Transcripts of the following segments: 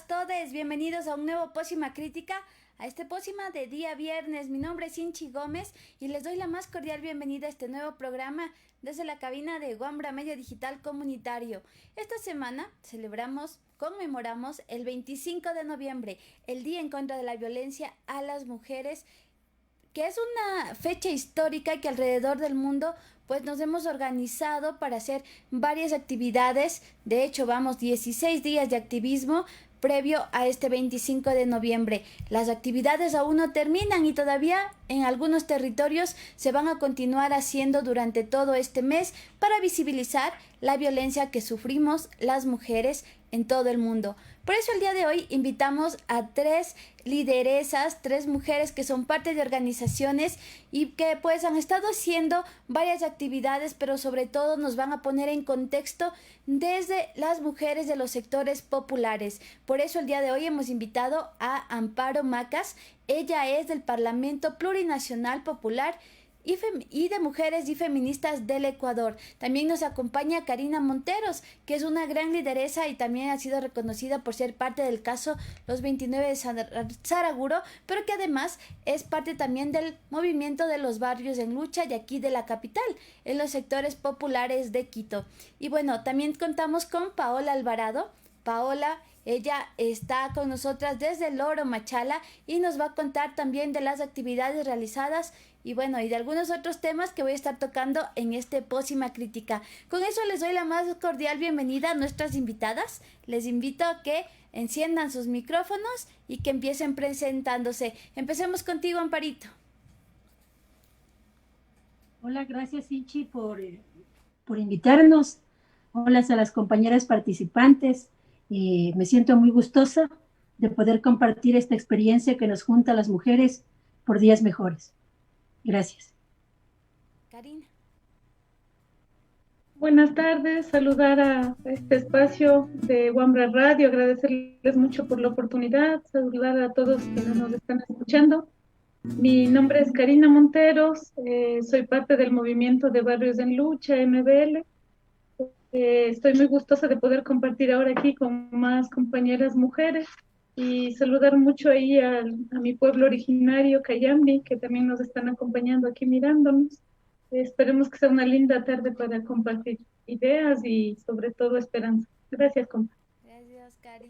todos, bienvenidos a un nuevo Pócima Crítica, a este Pócima de día viernes. Mi nombre es Inchi Gómez y les doy la más cordial bienvenida a este nuevo programa desde la cabina de Wambra Medio Digital Comunitario. Esta semana conmemoramos el 25 de noviembre, el Día en contra de la Violencia a las Mujeres, que es una fecha histórica que alrededor del mundo pues nos hemos organizado para hacer varias actividades. De hecho, vamos 16 días de activismo previo a este 25 de noviembre. Las actividades aún no terminan y todavía en algunos territorios se van a continuar haciendo durante todo este mes para visibilizar la violencia que sufrimos las mujeres en todo el mundo. Por eso el día de hoy invitamos a tres lideresas, tres mujeres que son parte de organizaciones y que pues han estado haciendo varias actividades, pero sobre todo nos van a poner en contexto desde las mujeres de los sectores populares. Por eso el día de hoy hemos invitado a Amparo Macas. Ella es del Parlamento Plurinacional Popular y de Mujeres y Feministas del Ecuador. También nos acompaña Karina Monteros, que es una gran lideresa y también ha sido reconocida por ser parte del caso Los 29 de Saraguro, pero que además es parte también del movimiento de los barrios en lucha de aquí de la capital, en los sectores populares de Quito. Y bueno, también contamos con Paola Alvarado. Paola, ella está con nosotras desde Loro Machala y nos va a contar también de las actividades realizadas y bueno, y de algunos otros temas que voy a estar tocando en este Pócima Crítica. Con eso les doy la más cordial bienvenida a nuestras invitadas. Les invito a que enciendan sus micrófonos y que empiecen presentándose. Empecemos contigo, Amparito. Hola, gracias Inchi por invitarnos. Hola a las compañeras participantes. Me siento muy gustosa de poder compartir esta experiencia que nos junta a las mujeres por días mejores. Gracias. Karina. Buenas tardes, saludar a este espacio de Wambra Radio, agradecerles mucho por la oportunidad, saludar a todos quienes nos están escuchando. Mi nombre es Karina Monteros, soy parte del movimiento de Barrios en Lucha, MBL. Estoy muy gustosa de poder compartir ahora aquí con más compañeras mujeres y saludar mucho ahí a mi pueblo originario, Cayambi, que también nos están acompañando aquí mirándonos. Esperemos que sea una linda tarde para compartir ideas y sobre todo esperanza. Gracias, compa. Gracias, Cari.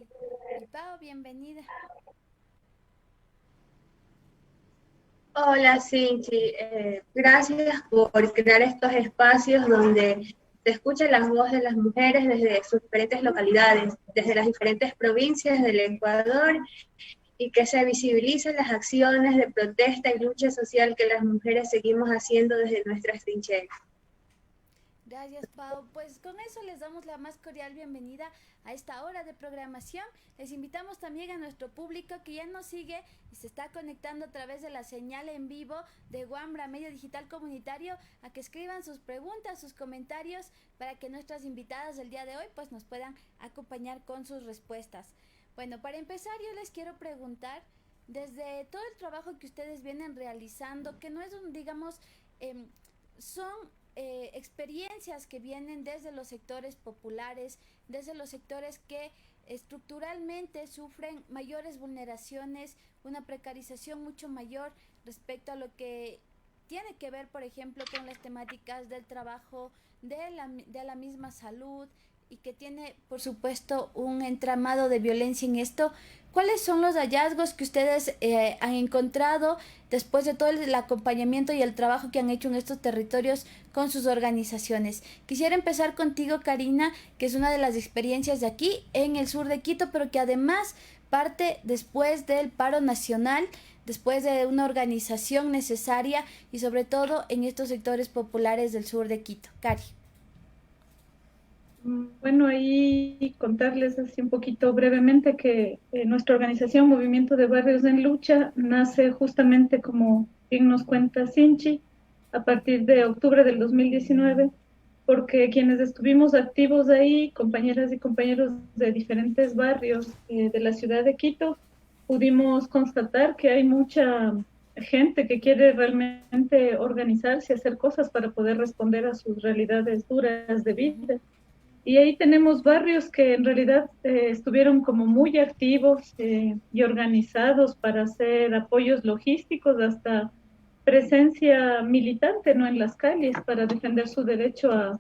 Y Pau, bienvenida. Hola, Cinchi. Gracias por crear estos espacios donde se escucha la voz de las mujeres desde sus diferentes localidades, desde las diferentes provincias del Ecuador, y que se visibilicen las acciones de protesta y lucha social que las mujeres seguimos haciendo desde nuestras trincheras. Gracias, Pau. Pues con eso les damos la más cordial bienvenida a esta hora de programación. Les invitamos también a nuestro público que ya nos sigue y se está conectando a través de la señal en vivo de Wambra Medio Digital Comunitario a que escriban sus preguntas, sus comentarios para que nuestras invitadas del día de hoy pues nos puedan acompañar con sus respuestas. Bueno, para empezar yo les quiero preguntar desde todo el trabajo que ustedes vienen realizando, que no es son experiencias que vienen desde los sectores populares, desde los sectores que estructuralmente sufren mayores vulneraciones, una precarización mucho mayor respecto a lo que tiene que ver, por ejemplo, con las temáticas del trabajo, de la misma salud, y que tiene, por supuesto, un entramado de violencia en esto. ¿Cuáles son los hallazgos que ustedes han encontrado después de todo el acompañamiento y el trabajo que han hecho en estos territorios con sus organizaciones? Quisiera empezar contigo, Karina, que es una de las experiencias de aquí en el sur de Quito, pero que además parte después del paro nacional, después de una organización necesaria y sobre todo en estos sectores populares del sur de Quito. Cari. Bueno, ahí contarles así un poquito brevemente que nuestra organización Movimiento de Barrios en Lucha nace justamente, como bien nos cuenta Sinchi, a partir de octubre del 2019, porque quienes estuvimos activos ahí, compañeras y compañeros de diferentes barrios de la ciudad de Quito, pudimos constatar que hay mucha gente que quiere realmente organizarse y hacer cosas para poder responder a sus realidades duras de vida. Y ahí tenemos barrios que en realidad estuvieron como muy activos y organizados para hacer apoyos logísticos, hasta presencia militante, ¿no? En las calles para defender su derecho a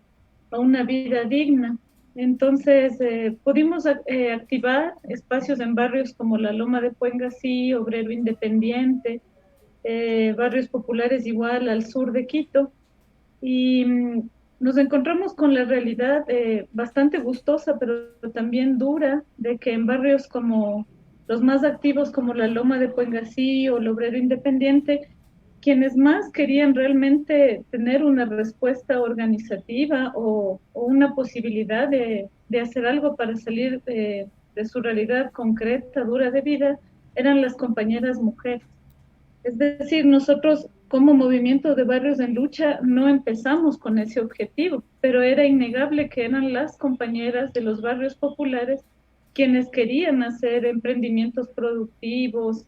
una vida digna. Entonces, pudimos activar espacios en barrios como la Loma de Puengasí, Obrero Independiente, barrios populares igual al sur de Quito, y nos encontramos con la realidad bastante gustosa, pero también dura, de que en barrios como los más activos, como la Loma de Puengasí o el Obrero Independiente, quienes más querían realmente tener una respuesta organizativa o una posibilidad de hacer algo para salir de su realidad concreta, dura de vida, eran las compañeras mujeres. Es decir, nosotros como movimiento de barrios en lucha no empezamos con ese objetivo, pero era innegable que eran las compañeras de los barrios populares quienes querían hacer emprendimientos productivos,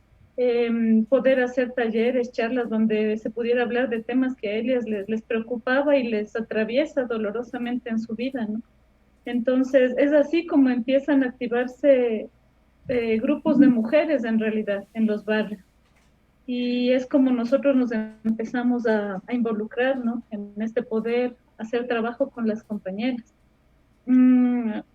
poder hacer talleres, charlas donde se pudiera hablar de temas que a ellas les preocupaba y les atraviesa dolorosamente en su vida, ¿no? Entonces, es así como empiezan a activarse grupos de mujeres en realidad en los barrios. Y es como nosotros nos empezamos a involucrar, ¿no? En este poder hacer trabajo con las compañeras.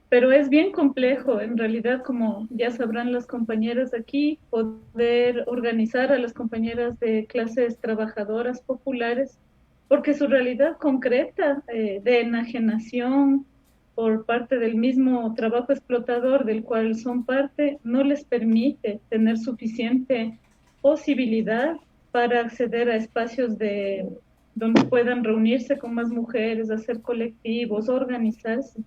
Pero es bien complejo, en realidad, como ya sabrán las compañeras aquí, poder organizar a las compañeras de clases trabajadoras populares, porque su realidad concreta de enajenación por parte del mismo trabajo explotador del cual son parte, no les permite tener suficiente posibilidad para acceder a espacios donde puedan reunirse con más mujeres, hacer colectivos, organizarse.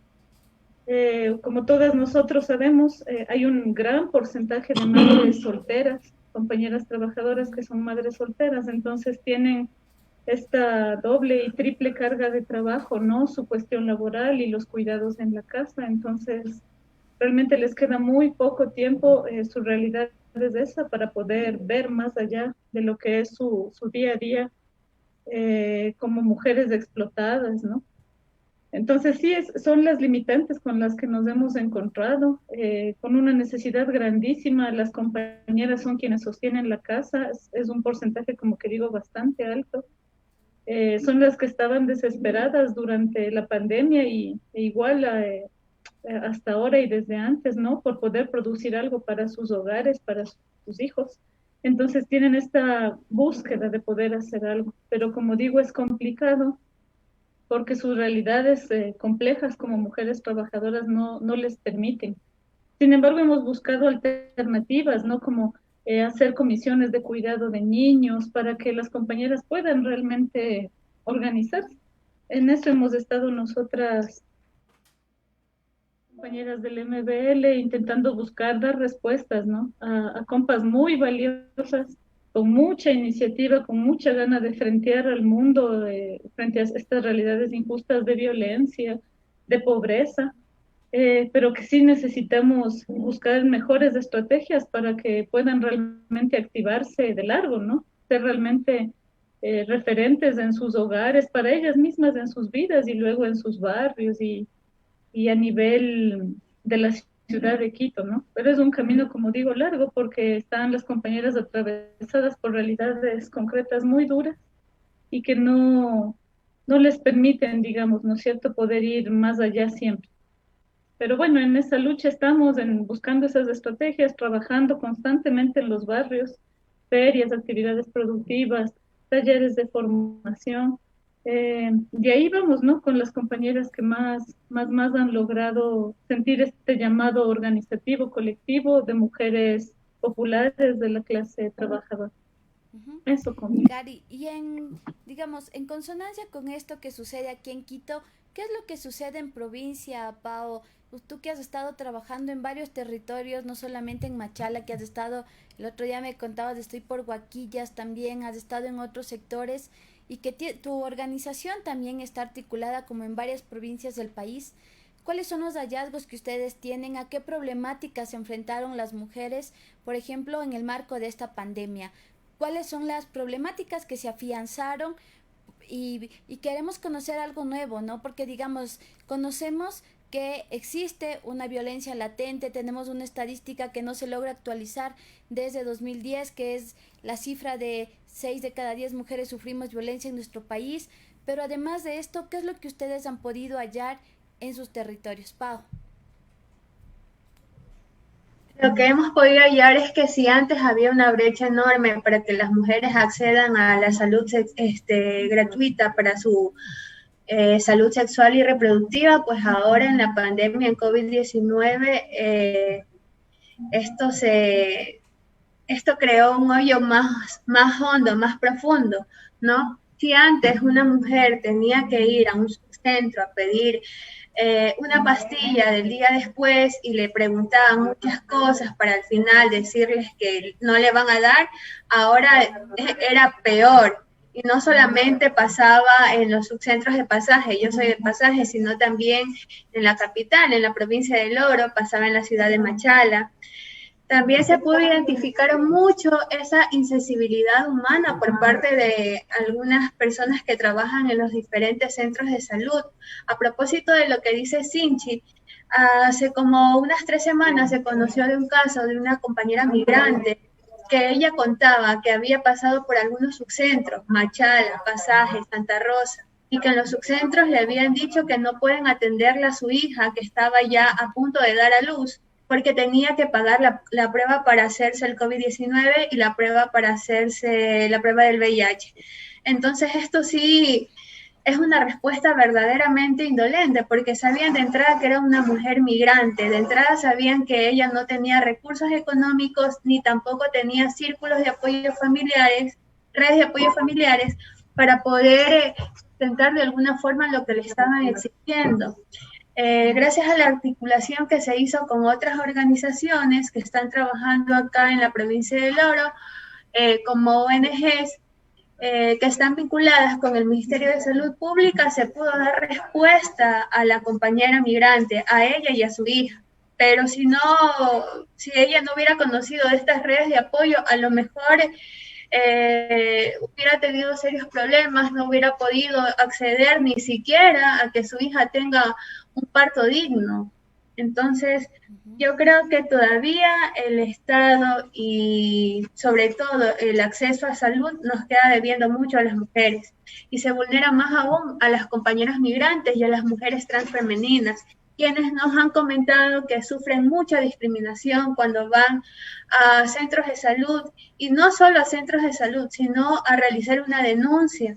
Como todas nosotros sabemos, hay un gran porcentaje de madres solteras, compañeras trabajadoras que son madres solteras, entonces tienen esta doble y triple carga de trabajo, ¿no? Su cuestión laboral y los cuidados en la casa, entonces realmente les queda muy poco tiempo, su realidad es esa para poder ver más allá de lo que es su día a día como mujeres explotadas, ¿no? Entonces sí, son las limitantes con las que nos hemos encontrado, con una necesidad grandísima. Las compañeras son quienes sostienen la casa, es un porcentaje, como que digo, bastante alto. Son las que estaban desesperadas durante la pandemia e igual hasta ahora y desde antes, ¿no? Por poder producir algo para sus hogares, para sus hijos. Entonces tienen esta búsqueda de poder hacer algo, pero como digo, es complicado porque sus realidades complejas como mujeres trabajadoras no les permiten. Sin embargo, hemos buscado alternativas, ¿no? Como hacer comisiones de cuidado de niños para que las compañeras puedan realmente organizarse. En eso hemos estado nosotras, compañeras del MBL, intentando buscar, dar respuestas, ¿no? A compas muy valiosas, con mucha iniciativa, con mucha gana de frentear al mundo, frente a estas realidades injustas de violencia, de pobreza, pero que sí necesitamos buscar mejores estrategias para que puedan realmente activarse de largo, ¿no? Ser realmente referentes en sus hogares, para ellas mismas en sus vidas y luego en sus barrios y a nivel de la ciudad de Quito, ¿no? Pero es un camino, como digo, largo porque están las compañeras atravesadas por realidades concretas muy duras y que no les permiten, digamos, ¿no es cierto?, poder ir más allá siempre. Pero bueno, en esa lucha estamos buscando esas estrategias, trabajando constantemente en los barrios, ferias, actividades productivas, talleres de formación. De ahí vamos, ¿no? Con las compañeras que más han logrado sentir este llamado organizativo, colectivo de mujeres populares de la clase trabajadora. Uh-huh. Eso conmigo. Cari, y digamos, en consonancia con esto que sucede aquí en Quito, ¿qué es lo que sucede en provincia, Pao? Tú que has estado trabajando en varios territorios, no solamente en Machala, que has estado, el otro día me contabas, estoy por Huaquillas también, has estado en otros sectores, y que tu organización también está articulada como en varias provincias del país. ¿Cuáles son los hallazgos que ustedes tienen? ¿A qué problemáticas se enfrentaron las mujeres, por ejemplo, en el marco de esta pandemia? ¿Cuáles son las problemáticas que se afianzaron? Y queremos conocer algo nuevo, ¿no? Porque, digamos, conocemos que existe una violencia latente. Tenemos una estadística que no se logra actualizar desde 2010, que es la cifra de 6 de cada 10 mujeres sufrimos violencia en nuestro país. Pero además de esto, ¿qué es lo que ustedes han podido hallar en sus territorios, Pau? Lo que hemos podido hallar es que si antes había una brecha enorme para que las mujeres accedan a la salud gratuita para su salud sexual y reproductiva, pues ahora en la pandemia, en COVID-19, esto creó un hoyo más hondo, más profundo, ¿no? Si antes una mujer tenía que ir a un centro a pedir una pastilla del día después y le preguntaban muchas cosas para al final decirles que no le van a dar, ahora era peor. Y no solamente pasaba en los subcentros de Pasaje, yo soy de Pasaje, sino también en la capital, en la provincia del Oro, pasaba en la ciudad de Machala. También se pudo identificar mucho esa insensibilidad humana por parte de algunas personas que trabajan en los diferentes centros de salud. A propósito de lo que dice Sinchi, hace como unas 3 semanas se conoció de un caso de una compañera migrante que ella contaba que había pasado por algunos subcentros, Machala, Pasaje, Santa Rosa, y que en los subcentros le habían dicho que no pueden atenderla a su hija, que estaba ya a punto de dar a luz, porque tenía que pagar la prueba para hacerse el COVID-19 y la prueba para hacerse la prueba del VIH. Entonces esto sí es una respuesta verdaderamente indolente, porque sabían de entrada que era una mujer migrante, de entrada sabían que ella no tenía recursos económicos, ni tampoco tenía círculos de apoyo familiares, redes de apoyo familiares, para poder sustentar de alguna forma lo que le estaban exigiendo. Gracias a la articulación que se hizo con otras organizaciones que están trabajando acá en la provincia del Oro, como ONGs que están vinculadas con el Ministerio de Salud Pública, se pudo dar respuesta a la compañera migrante, a ella y a su hija. Pero si ella no hubiera conocido de estas redes de apoyo, a lo mejor hubiera tenido serios problemas, no hubiera podido acceder ni siquiera a que su hija tenga un parto digno. Entonces, yo creo que todavía el Estado y sobre todo el acceso a salud nos queda debiendo mucho a las mujeres y se vulnera más aún a las compañeras migrantes y a las mujeres transfemeninas, quienes nos han comentado que sufren mucha discriminación cuando van a centros de salud, y no solo a centros de salud, sino a realizar una denuncia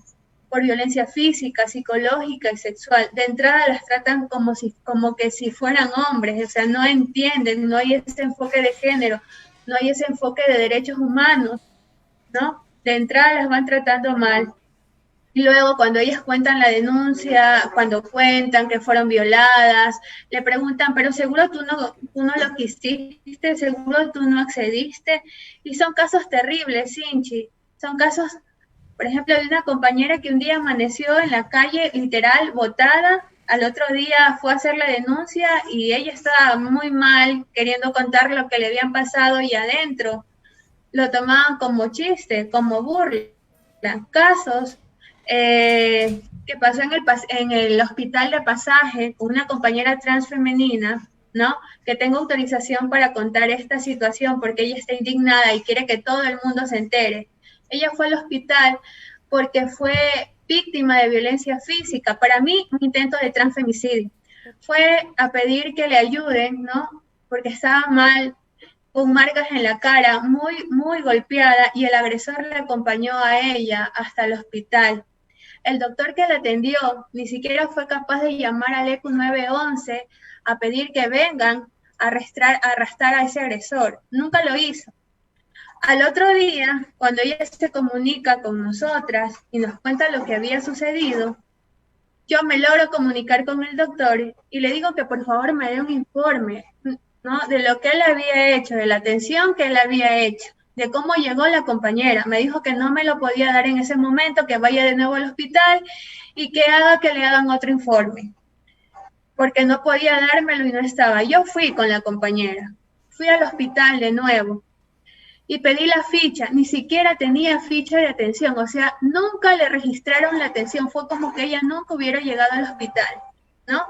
por violencia física, psicológica y sexual. De entrada las tratan como que si fueran hombres, o sea, no entienden, no hay ese enfoque de género, no hay ese enfoque de derechos humanos, ¿no? De entrada las van tratando mal. Y luego cuando ellas cuentan la denuncia, cuando cuentan que fueron violadas, le preguntan, pero seguro tú no lo quisiste, seguro tú no accediste. Y son casos terribles, Sinchi. Son casos, por ejemplo, de una compañera que un día amaneció en la calle, literal, botada. Al otro día fue a hacer la denuncia y ella estaba muy mal, queriendo contar lo que le habían pasado, y adentro lo tomaban como chiste, como burla. Casos que pasó en el hospital de Pasaje con una compañera transfemenina, ¿no? Que tengo autorización para contar esta situación porque ella está indignada y quiere que todo el mundo se entere. Ella fue al hospital porque fue víctima de violencia física, para mí un intento de transfemicidio. Fue a pedir que le ayuden, ¿no? Porque estaba mal, con marcas en la cara, muy golpeada, y el agresor le acompañó a ella hasta el hospital. El doctor que la atendió ni siquiera fue capaz de llamar al ECU 911 a pedir que vengan a arrastrar a ese agresor. Nunca lo hizo. Al otro día, cuando ella se comunica con nosotras y nos cuenta lo que había sucedido, yo me logro comunicar con el doctor y le digo que por favor me dé un informe, ¿no? De lo que él había hecho, de la atención que él había hecho, de cómo llegó la compañera. Me dijo que no me lo podía dar en ese momento, que vaya de nuevo al hospital y que le hagan otro informe, porque no podía dármelo y no estaba. Yo fui con la compañera, fui al hospital de nuevo y pedí la ficha. Ni siquiera tenía ficha de atención, o sea, nunca le registraron la atención. Fue como que ella nunca hubiera llegado al hospital. ¿no?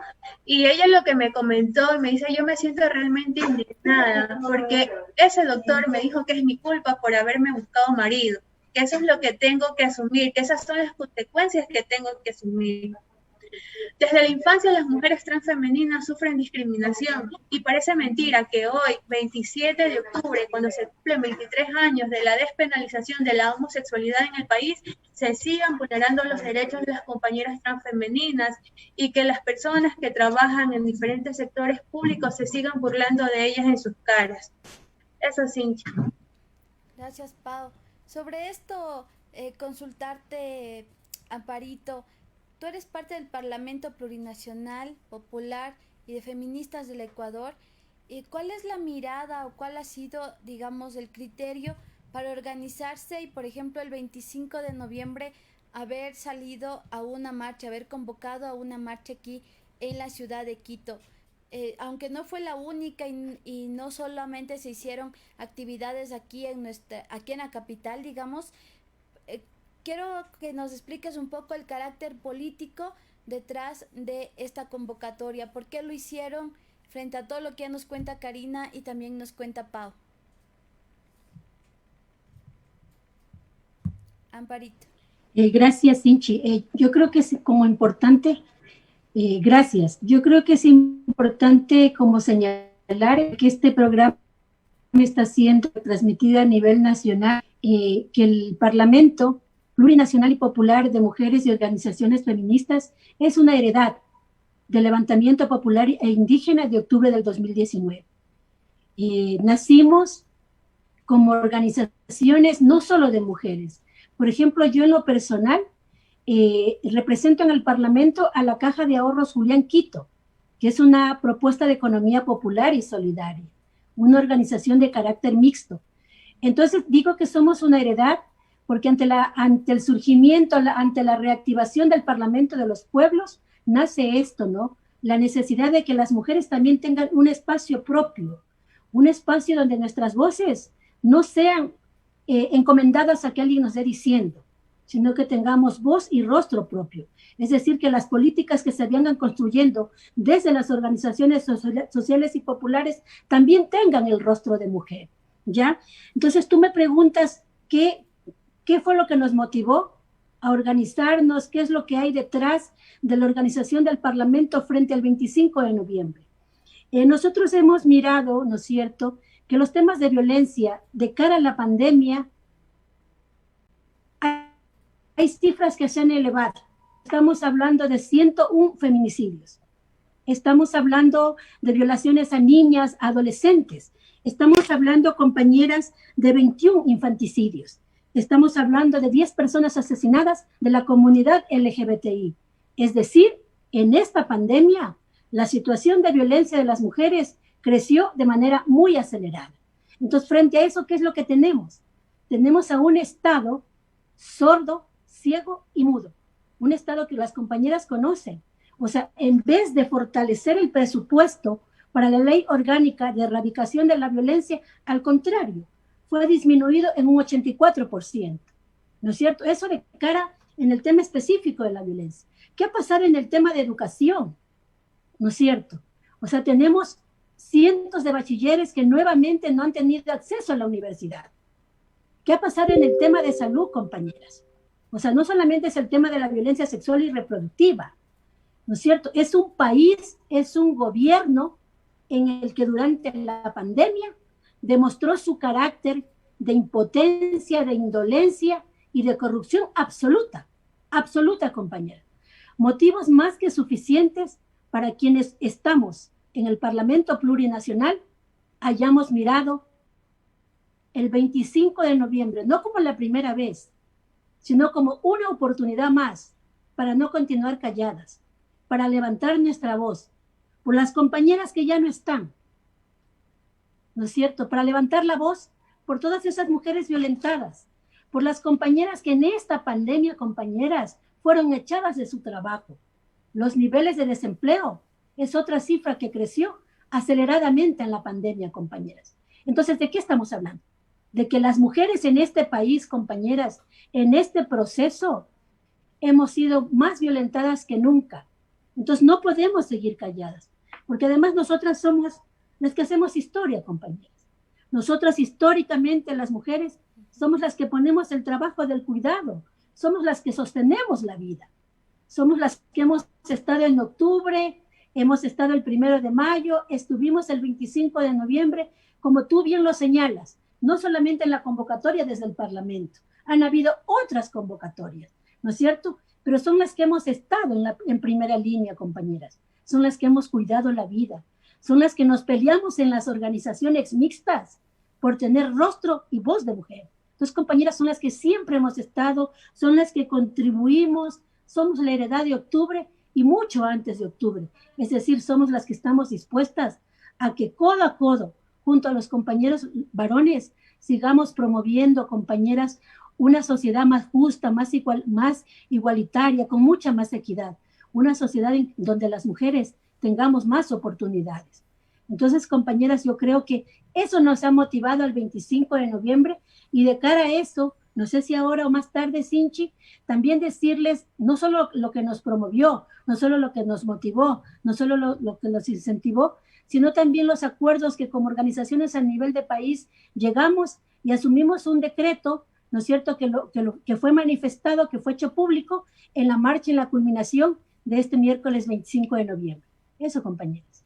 Y ella lo que me comentó y me dice, yo me siento realmente indignada porque ese doctor me dijo que es mi culpa por haberme buscado marido, que eso es lo que tengo que asumir, que esas son las consecuencias que tengo que asumir. Desde la infancia las mujeres transfemeninas sufren discriminación y parece mentira que hoy, 27 de octubre, cuando se cumplen 23 años de la despenalización de la homosexualidad en el país, se sigan vulnerando los derechos de las compañeras transfemeninas y que las personas que trabajan en diferentes sectores públicos se sigan burlando de ellas en sus caras. Eso sí. Gracias, Pau. Sobre esto, consultarte, Amparito. Tú eres parte del Parlamento Plurinacional, Popular y de Feministas del Ecuador. ¿Cuál es la mirada o cuál ha sido, digamos, el criterio para organizarse y, por ejemplo, el 25 de noviembre haber salido a una marcha, haber convocado a una marcha aquí en la ciudad de Quito? Aunque no fue la única y no solamente se hicieron actividades aquí en la capital, digamos, quiero que nos expliques un poco el carácter político detrás de esta convocatoria. ¿Por qué lo hicieron frente a todo lo que ya nos cuenta Karina y también nos cuenta Pau? Amparito. Gracias, Sinchi. Yo creo que es como importante, gracias. Yo creo que es importante como señalar que este programa está siendo transmitido a nivel nacional, que el Parlamento Plurinacional y Popular de Mujeres y Organizaciones Feministas es una heredad del levantamiento popular e indígena de octubre del 2019. Nacimos como organizaciones no solo de mujeres. Por ejemplo, yo en lo personal represento en el Parlamento a la Caja de Ahorros Julián Quito, que es una propuesta de economía popular y solidaria, una organización de carácter mixto. Entonces digo que somos una heredad porque ante el surgimiento, ante la reactivación del Parlamento de los Pueblos, nace esto, ¿no? La necesidad de que las mujeres también tengan un espacio propio, un espacio donde nuestras voces no sean encomendadas a que alguien nos esté diciendo, sino que tengamos voz y rostro propio. Es decir, que las políticas que se vengan construyendo desde las organizaciones sociales y populares también tengan el rostro de mujer, ¿ya? Entonces tú me preguntas ¿qué fue lo que nos motivó a organizarnos? ¿Qué es lo que hay detrás de la organización del Parlamento frente al 25 de noviembre? Nosotros hemos mirado, ¿no es cierto?, que los temas de violencia de cara a la pandemia, hay cifras que se han elevado. Estamos hablando de 101 feminicidios. Estamos hablando de violaciones a niñas, adolescentes. Estamos hablando, compañeras, de 21 infanticidios. Estamos hablando de 10 personas asesinadas de la comunidad LGBTI. Es decir, en esta pandemia, la situación de violencia de las mujeres creció de manera muy acelerada. Entonces, frente a eso, ¿qué es lo que tenemos? Tenemos a un Estado sordo, ciego y mudo. Un Estado que las compañeras conocen. O sea, en vez de fortalecer el presupuesto para la ley orgánica de erradicación de la violencia, al contrario, fue disminuido en un 84%, ¿no es cierto? Eso de cara en el tema específico de la violencia. ¿Qué ha pasado en el tema de educación? ¿No es cierto? O sea, tenemos cientos de bachilleres que nuevamente no han tenido acceso a la universidad. ¿Qué ha pasado en el tema de salud, compañeras? O sea, no solamente es el tema de la violencia sexual y reproductiva, ¿no es cierto? Es un país, es un gobierno en el que durante la pandemia demostró su carácter de impotencia, de indolencia y de corrupción absoluta, absoluta, compañera. Motivos más que suficientes para quienes estamos en el Parlamento Plurinacional hayamos mirado el 25 de noviembre, no como la primera vez, sino como una oportunidad más para no continuar calladas, para levantar nuestra voz por las compañeras que ya no están, ¿no es cierto? Para levantar la voz por todas esas mujeres violentadas, por las compañeras que en esta pandemia, compañeras, fueron echadas de su trabajo. Los niveles de desempleo es otra cifra que creció aceleradamente en la pandemia, compañeras. Entonces, ¿de qué estamos hablando? De que las mujeres en este país, compañeras, en este proceso, hemos sido más violentadas que nunca. Entonces no podemos seguir calladas, porque además nosotras somos las que hacemos historia, compañeras. Nosotras históricamente, las mujeres, somos las que ponemos el trabajo del cuidado, somos las que sostenemos la vida, somos las que hemos estado en octubre, hemos estado el 1 de mayo, estuvimos el 25 de noviembre, como tú bien lo señalas, no solamente en la convocatoria desde el Parlamento, han habido otras convocatorias, ¿no es cierto? Pero son las que hemos estado en primera línea, compañeras, son las que hemos cuidado la vida, son las que nos peleamos en las organizaciones mixtas por tener rostro y voz de mujer. Entonces, compañeras, son las que siempre hemos estado, son las que contribuimos, somos la heredad de octubre y mucho antes de octubre. Es decir, somos las que estamos dispuestas a que codo a codo, junto a los compañeros varones, sigamos promoviendo, compañeras, una sociedad más justa, más igualitaria, con mucha más equidad. Una sociedad donde las mujeres tengamos más oportunidades. Entonces, compañeras, yo creo que eso nos ha motivado al 25 de noviembre y de cara a eso, no sé si ahora o más tarde, Sinchi, también decirles no solo lo que nos promovió, no solo lo que nos motivó, no solo lo que nos incentivó, sino también los acuerdos que como organizaciones a nivel de país llegamos y asumimos un decreto, ¿no es cierto?, que fue manifestado, que fue hecho público en la marcha, en la culminación de este miércoles 25 de noviembre. Eso, compañeros.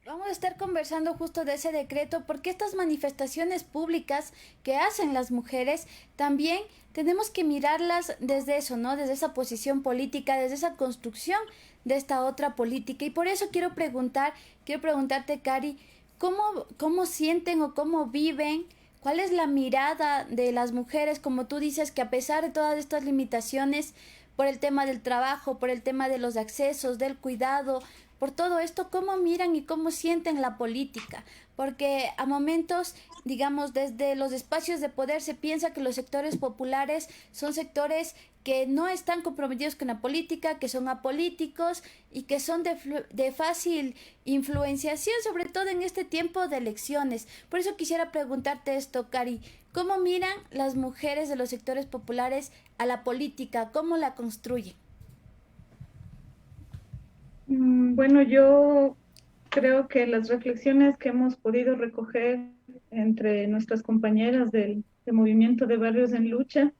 Vamos a estar conversando justo de ese decreto, porque estas manifestaciones públicas que hacen las mujeres también tenemos que mirarlas desde eso, ¿no? Desde esa posición política, desde esa construcción de esta otra política. Y por eso quiero preguntarte, Cari, ¿cómo sienten o cómo viven? ¿Cuál es la mirada de las mujeres, como tú dices, que a pesar de todas estas limitaciones, por el tema del trabajo, por el tema de los accesos, del cuidado, por todo esto, cómo miran y cómo sienten la política? Porque a momentos, digamos, desde los espacios de poder se piensa que los sectores populares son sectores que no están comprometidos con la política, que son apolíticos y que son de fácil influenciación, sobre todo en este tiempo de elecciones. Por eso quisiera preguntarte esto, Cari, ¿cómo miran las mujeres de los sectores populares a la política? ¿Cómo la construyen? Bueno, yo creo que las reflexiones que hemos podido recoger entre nuestras compañeras del Movimiento de Barrios en Lucha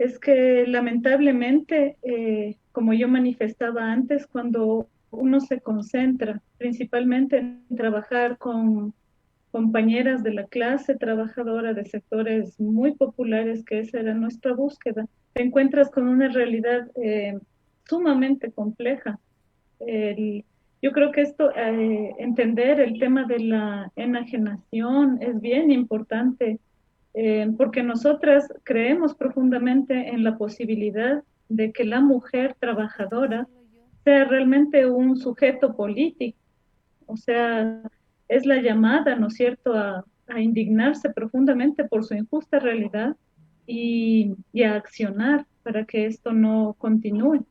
es que lamentablemente, como yo manifestaba antes, cuando uno se concentra principalmente en trabajar con compañeras de la clase trabajadora de sectores muy populares, que esa era nuestra búsqueda, te encuentras con una realidad sumamente compleja. Yo creo que esto, entender el tema de la enajenación es bien importante, porque nosotras creemos profundamente en la posibilidad de que la mujer trabajadora sea realmente un sujeto político, o sea, es la llamada, ¿no es cierto?, a indignarse profundamente por su injusta realidad y a accionar para que esto no continúe.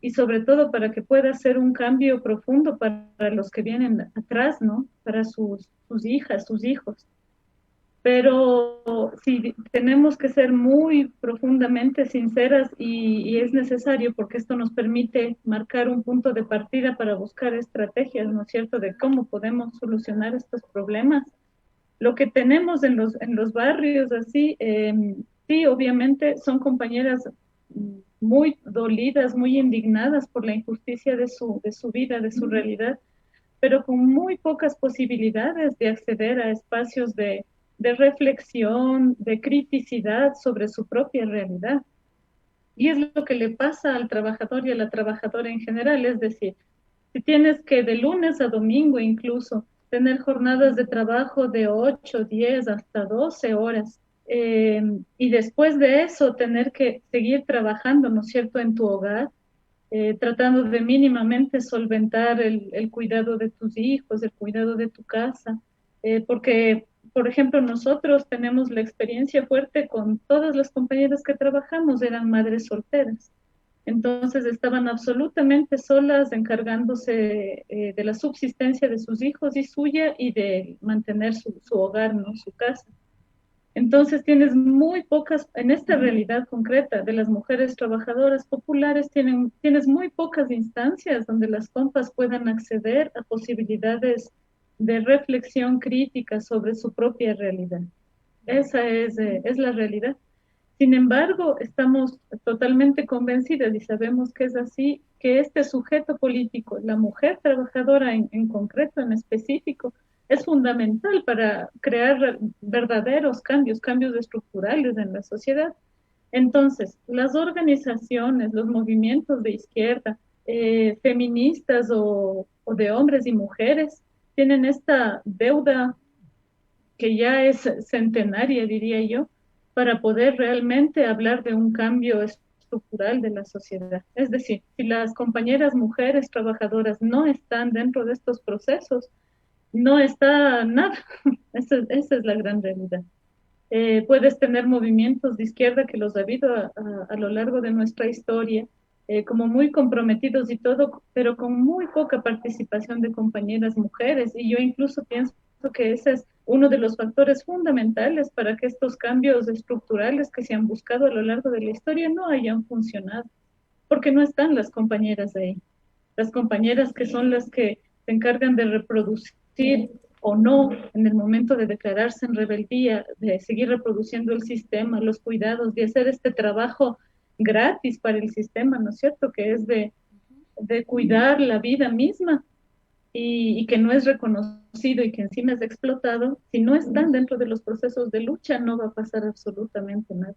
Y sobre todo para que pueda ser un cambio profundo para los que vienen atrás, ¿no? Para sus hijas, sus hijos. Pero sí, tenemos que ser muy profundamente sinceras y es necesario, porque esto nos permite marcar un punto de partida para buscar estrategias, ¿no es cierto?, de cómo podemos solucionar estos problemas. Lo que tenemos en los barrios así, sí, obviamente son compañeras muy dolidas, muy indignadas por la injusticia de su vida, de su realidad, pero con muy pocas posibilidades de acceder a espacios de reflexión, de criticidad sobre su propia realidad. Y es lo que le pasa al trabajador y a la trabajadora en general, es decir, si tienes que de lunes a domingo incluso tener jornadas de trabajo de 8, 10, hasta 12 horas, y después de eso tener que seguir trabajando, ¿no es cierto?, en tu hogar, tratando de mínimamente solventar el cuidado de tus hijos, el cuidado de tu casa, porque, por ejemplo, nosotros tenemos la experiencia fuerte con todas las compañeras que trabajamos, eran madres solteras. Entonces estaban absolutamente solas, encargándose de la subsistencia de sus hijos y suya, y de mantener su hogar, ¿no?, su casa. Entonces tienes muy pocas, en esta realidad concreta de las mujeres trabajadoras populares, tienes muy pocas instancias donde las compas puedan acceder a posibilidades de reflexión crítica sobre su propia realidad. Esa es la realidad. Sin embargo, estamos totalmente convencidas y sabemos que es así, que este sujeto político, la mujer trabajadora en concreto, en específico, es fundamental para crear verdaderos cambios estructurales en la sociedad. Entonces, las organizaciones, los movimientos de izquierda, feministas o de hombres y mujeres, tienen esta deuda que ya es centenaria, diría yo, para poder realmente hablar de un cambio estructural de la sociedad. Es decir, si las compañeras mujeres trabajadoras no están dentro de estos procesos, no está nada. Esa es la gran realidad. Puedes tener movimientos de izquierda que los ha habido a lo largo de nuestra historia, como muy comprometidos y todo, pero con muy poca participación de compañeras mujeres. Y yo incluso pienso que ese es uno de los factores fundamentales para que estos cambios estructurales que se han buscado a lo largo de la historia no hayan funcionado, porque no están las compañeras ahí. Las compañeras que son las que se encargan de reproducir o no en el momento de declararse en rebeldía, de seguir reproduciendo el sistema, los cuidados, de hacer este trabajo gratis para el sistema, ¿no es cierto? Que es de cuidar la vida misma y que no es reconocido y que encima es explotado. Si no están dentro de los procesos de lucha, no va a pasar absolutamente nada.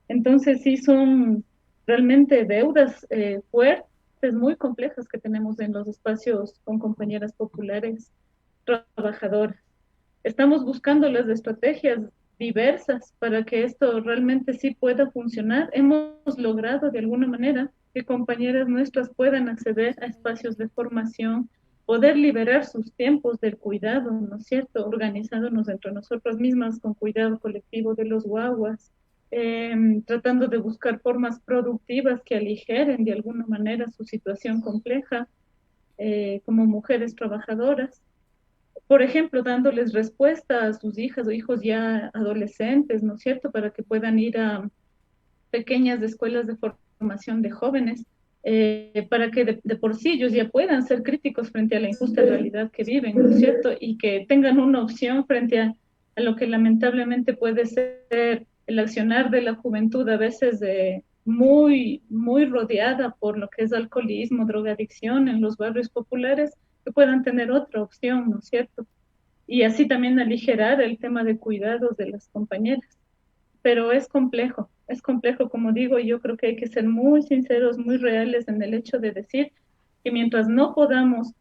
Entonces sí son realmente deudas fuertes, muy complejas que tenemos en los espacios con compañeras populares trabajadoras. Estamos buscando las estrategias diversas para que esto realmente sí pueda funcionar. Hemos logrado de alguna manera que compañeras nuestras puedan acceder a espacios de formación, poder liberar sus tiempos del cuidado, ¿no es cierto? Organizándonos entre nosotras mismas con cuidado colectivo de los guaguas, tratando de buscar formas productivas que aligeren de alguna manera su situación compleja como mujeres trabajadoras. Por ejemplo, dándoles respuesta a sus hijas o hijos ya adolescentes, ¿no es cierto?, para que puedan ir a pequeñas escuelas de formación de jóvenes, para que de por sí ellos ya puedan ser críticos frente a la injusta realidad que viven, ¿no es cierto?, y que tengan una opción frente a lo que lamentablemente puede ser el accionar de la juventud, a veces muy rodeada por lo que es alcoholismo, drogadicción en los barrios populares, que puedan tener otra opción, ¿no es cierto? Y así también aligerar el tema de cuidados de las compañeras. Pero es complejo, como digo, y yo creo que hay que ser muy sinceros, muy reales en el hecho de decir que mientras no podamos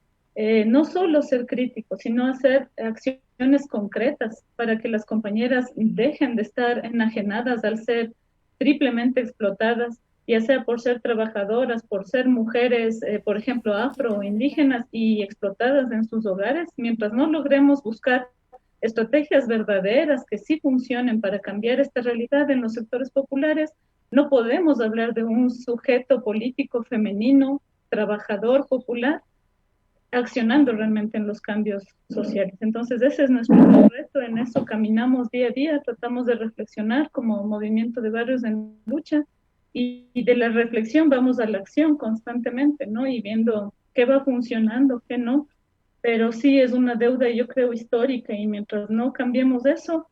no solo ser críticos, sino hacer acciones concretas para que las compañeras dejen de estar enajenadas al ser triplemente explotadas, ya sea por ser trabajadoras, por ser mujeres, por ejemplo, afro o indígenas y explotadas en sus hogares, mientras no logremos buscar estrategias verdaderas que sí funcionen para cambiar esta realidad en los sectores populares, no podemos hablar de un sujeto político femenino, trabajador, popular, accionando realmente en los cambios sociales. Entonces, ese es nuestro reto, en eso caminamos día a día, tratamos de reflexionar como movimiento de barrios en lucha, y de la reflexión vamos a la acción constantemente, ¿no? Y viendo qué va funcionando, qué no, pero sí es una deuda, yo creo, histórica, y mientras no cambiemos eso,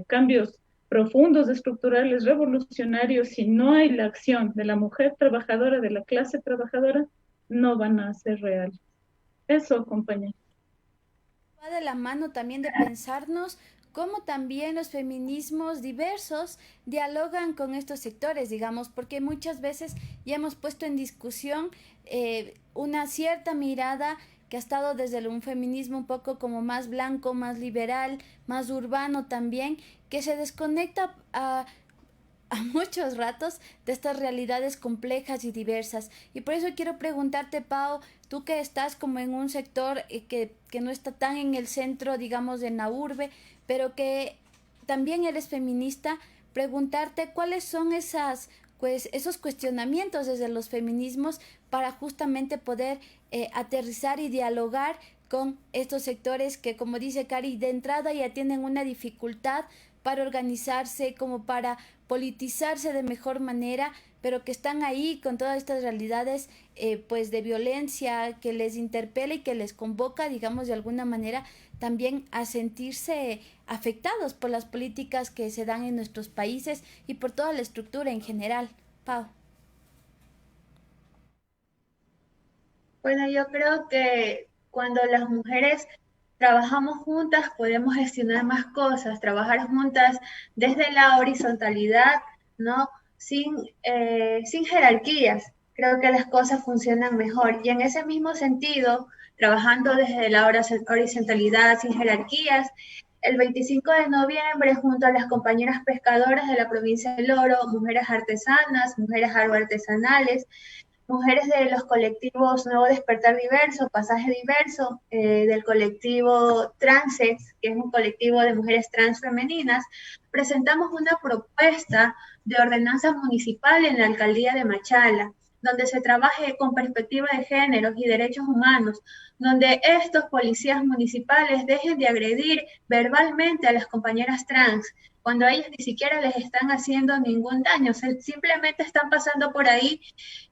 cambios profundos, estructurales, revolucionarios, si no hay la acción de la mujer trabajadora, de la clase trabajadora, no van a ser reales. Eso, compañero. Va de la mano también de pensarnos cómo también los feminismos diversos dialogan con estos sectores, digamos, porque muchas veces ya hemos puesto en discusión una cierta mirada que ha estado desde un feminismo un poco como más blanco, más liberal, más urbano también, que se desconecta a muchos ratos de estas realidades complejas y diversas. Y por eso quiero preguntarte, Pau, tú que estás como en un sector que no está tan en el centro, digamos, en la urbe, pero que también eres feminista, preguntarte cuáles son esos cuestionamientos desde los feminismos para justamente poder aterrizar y dialogar con estos sectores que, como dice Cari, de entrada ya tienen una dificultad para organizarse, como para politizarse de mejor manera, pero que están ahí con todas estas realidades pues de violencia que les interpela y que les convoca, digamos, de alguna manera también a sentirse afectados por las políticas que se dan en nuestros países y por toda la estructura en general. Pau. Bueno, yo creo que cuando las mujeres trabajamos juntas podemos gestionar más cosas, trabajar juntas desde la horizontalidad, ¿no? Sin jerarquías. Creo que las cosas funcionan mejor. Y en ese mismo sentido, trabajando desde la horizontalidad, sin jerarquías, el 25 de noviembre, junto a las compañeras pescadoras de la provincia del Oro, mujeres artesanas, mujeres agroartesanales, mujeres de los colectivos Nuevo Despertar Diverso, Pasaje Diverso, del colectivo Transex, que es un colectivo de mujeres trans femeninas, presentamos una propuesta de ordenanza municipal en la alcaldía de Machala, donde se trabaje con perspectiva de géneros y derechos humanos, donde estos policías municipales dejen de agredir verbalmente a las compañeras trans, cuando ellas ni siquiera les están haciendo ningún daño, simplemente están pasando por ahí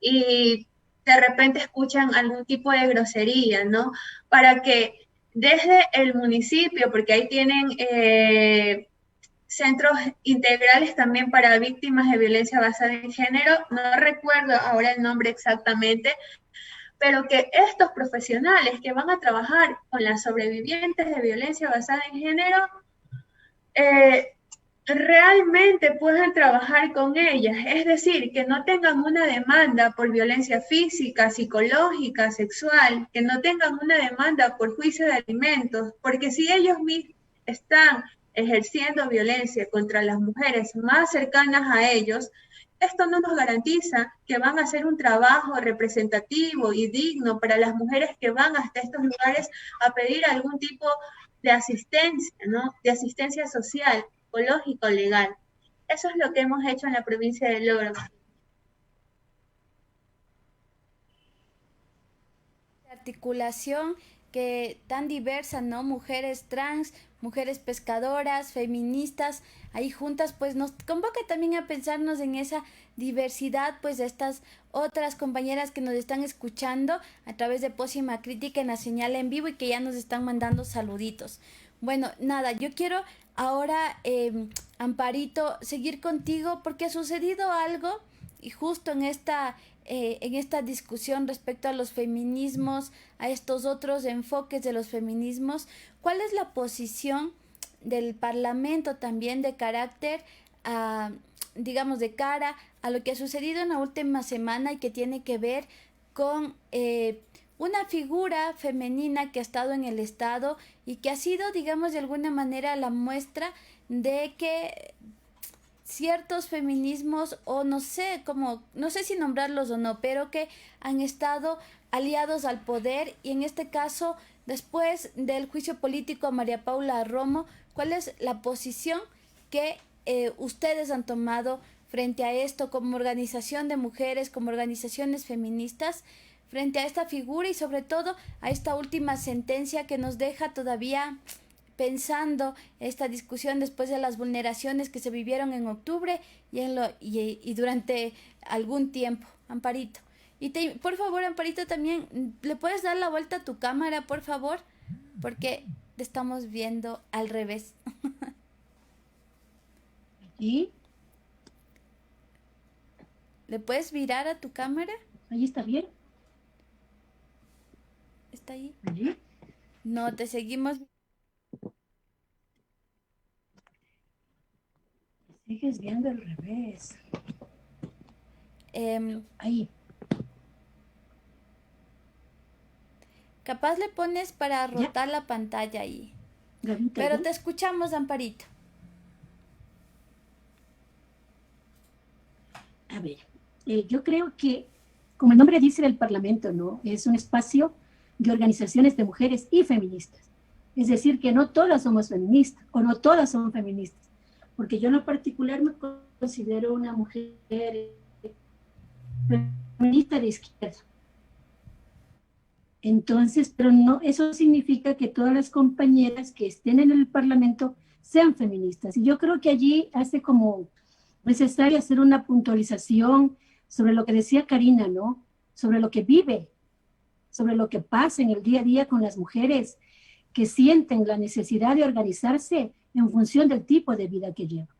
y de repente escuchan algún tipo de grosería, ¿no? Para que desde el municipio, porque ahí tienen centros integrales también para víctimas de violencia basada en género, no recuerdo ahora el nombre exactamente, pero que estos profesionales que van a trabajar con las sobrevivientes de violencia basada en género, realmente puedan trabajar con ellas, es decir, que no tengan una demanda por violencia física, psicológica, sexual, que no tengan una demanda por juicio de alimentos, porque si ellos mismos están ejerciendo violencia contra las mujeres más cercanas a ellos, esto no nos garantiza que van a hacer un trabajo representativo y digno para las mujeres que van hasta estos lugares a pedir algún tipo de asistencia, ¿no? De asistencia social, psicológico, legal. Eso es lo que hemos hecho en la provincia del Oro. Articulación que tan diversa, ¿no? Mujeres trans, mujeres pescadoras, feministas, ahí juntas, pues nos convoca también a pensarnos en esa diversidad, pues de estas otras compañeras que nos están escuchando a través de Pócima Crítica en la señal en vivo y que ya nos están mandando saluditos. Bueno, nada, yo quiero ahora, Amparito, seguir contigo porque ha sucedido algo y justo en esta discusión respecto a los feminismos, a estos otros enfoques de los feminismos, ¿cuál es la posición del Parlamento también de carácter, digamos, de cara a lo que ha sucedido en la última semana y que tiene que ver con una figura femenina que ha estado en el Estado y que ha sido, digamos, de alguna manera la muestra de que ciertos feminismos, o no sé cómo, no sé si nombrarlos o no, pero que han estado aliados al poder y en este caso, después del juicio político a María Paula Romo, ¿cuál es la posición que ustedes han tomado frente a esto como organización de mujeres, como organizaciones feministas, frente a esta figura y sobre todo a esta última sentencia que nos deja todavía pensando esta discusión después de las vulneraciones que se vivieron en octubre y durante algún tiempo? Amparito. Y por favor, Amparito, también, ¿le puedes dar la vuelta a tu cámara, por favor? Porque te estamos viendo al revés. ¿Y? ¿Le puedes virar a tu cámara? ¿Ahí está bien? ¿Está ahí? ¿Allí? No, te seguimos. Sigues viendo al revés. Ahí. Capaz le pones para rotar la pantalla ahí. Gavita, Pero ¿no? te escuchamos, Amparito. A ver, yo creo que, como el nombre dice del Parlamento, ¿no? Es un espacio de organizaciones de mujeres y feministas. Es decir, que no todas somos feministas, o no todas son feministas, porque yo en lo particular me considero una mujer feminista de izquierda. Entonces, pero no, eso significa que todas las compañeras que estén en el Parlamento sean feministas. Y yo creo que allí hace como necesario hacer una puntualización sobre lo que decía Karina, ¿no? Sobre lo que vive, sobre lo que pasa en el día a día con las mujeres que sienten la necesidad de organizarse en función del tipo de vida que llevan.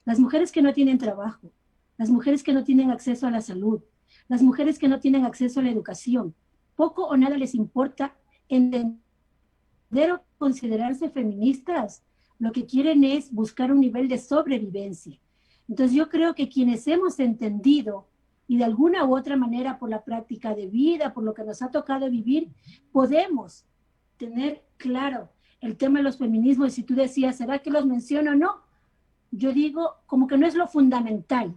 Las mujeres que no tienen trabajo, las mujeres que no tienen acceso a la salud, las mujeres que no tienen acceso a la educación, poco o nada les importa entender o considerarse feministas. Lo que quieren es buscar un nivel de sobrevivencia. Entonces yo creo que quienes hemos entendido y de alguna u otra manera por la práctica de vida, por lo que nos ha tocado vivir, podemos tener claro el tema de los feminismos. Y si tú decías, ¿será que los menciono o no? Yo digo, como que no es lo fundamental.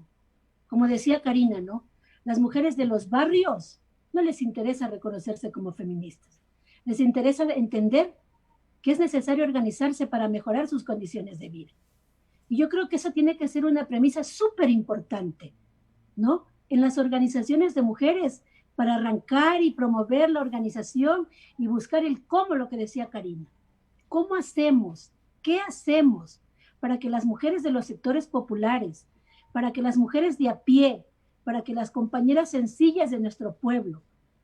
Como decía Karina, ¿no? Las mujeres de los barrios no les interesa reconocerse como feministas. Les interesa entender que es necesario organizarse para mejorar sus condiciones de vida. Y yo creo que eso tiene que ser una premisa súper importante, ¿no? En las organizaciones de mujeres, para arrancar y promover la organización y buscar el cómo, lo que decía Karina. ¿Cómo hacemos? ¿Qué hacemos para que las mujeres de los sectores populares, para que las mujeres de a pie, para que las compañeras sencillas de nuestro pueblo,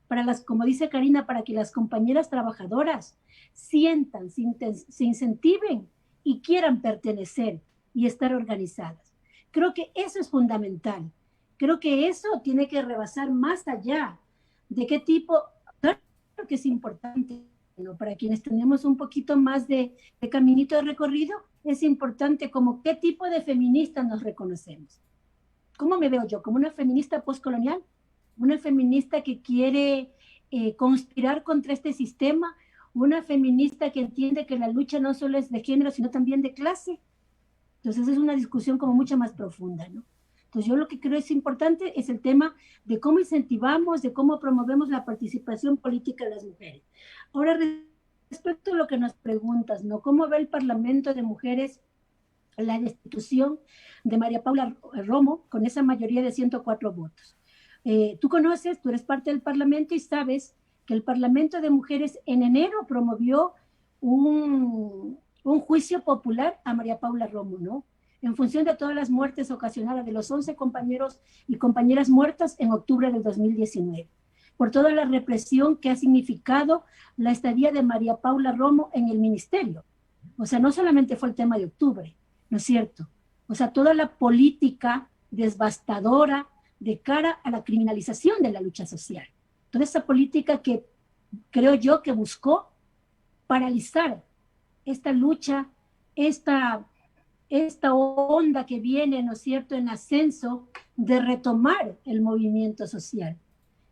para las, como dice Karina, para que las compañeras trabajadoras sientan, se incentiven y quieran pertenecer y estar organizadas? Creo que eso es fundamental. Creo que eso tiene que rebasar más allá de qué tipo, claro que es importante, ¿no? Para quienes tenemos un poquito más de caminito de recorrido, es importante como qué tipo de feminista nos reconocemos. ¿Cómo me veo yo? ¿Como una feminista postcolonial? ¿Una feminista que quiere conspirar contra este sistema? ¿Una feminista que entiende que la lucha no solo es de género, sino también de clase? Entonces es una discusión como mucho más profunda, ¿no? Entonces yo lo que creo es importante es el tema de cómo incentivamos, de cómo promovemos la participación política de las mujeres. Ahora, respecto a lo que nos preguntas, ¿no? ¿Cómo ve el Parlamento de Mujeres la destitución de María Paula Romo con esa mayoría de 104 votos? Tú conoces, tú eres parte del Parlamento y sabes que el Parlamento de Mujeres en enero promovió un juicio popular a María Paula Romo, ¿no? En función de todas las muertes ocasionadas de los 11 compañeros y compañeras muertas en octubre del 2019, por toda la represión que ha significado la estadía de María Paula Romo en el ministerio. O sea, no solamente fue el tema de octubre, ¿no es cierto? O sea, toda la política devastadora de cara a la criminalización de la lucha social. Toda esa política que creo yo que buscó paralizar esta lucha, esta onda que viene, ¿no es cierto?, en ascenso de retomar el movimiento social.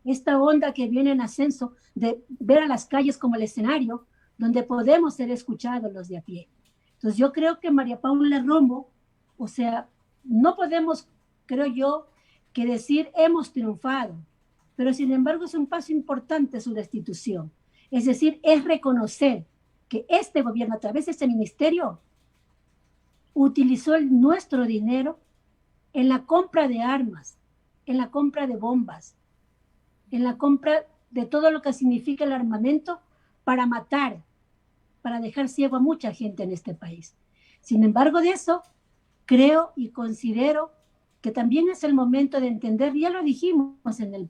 Esta onda que viene en ascenso de ver a las calles como el escenario donde podemos ser escuchados los de a pie. Entonces yo creo que María Paula Romo, o sea, no podemos, creo yo, que decir hemos triunfado, pero sin embargo es un paso importante su destitución. Es decir, es reconocer que este gobierno a través de este ministerio utilizó nuestro dinero en la compra de armas, en la compra de bombas, en la compra de todo lo que significa el armamento para matar, para dejar ciego a mucha gente en este país. Sin embargo de eso, creo y considero que también es el momento de entender, ya lo dijimos en el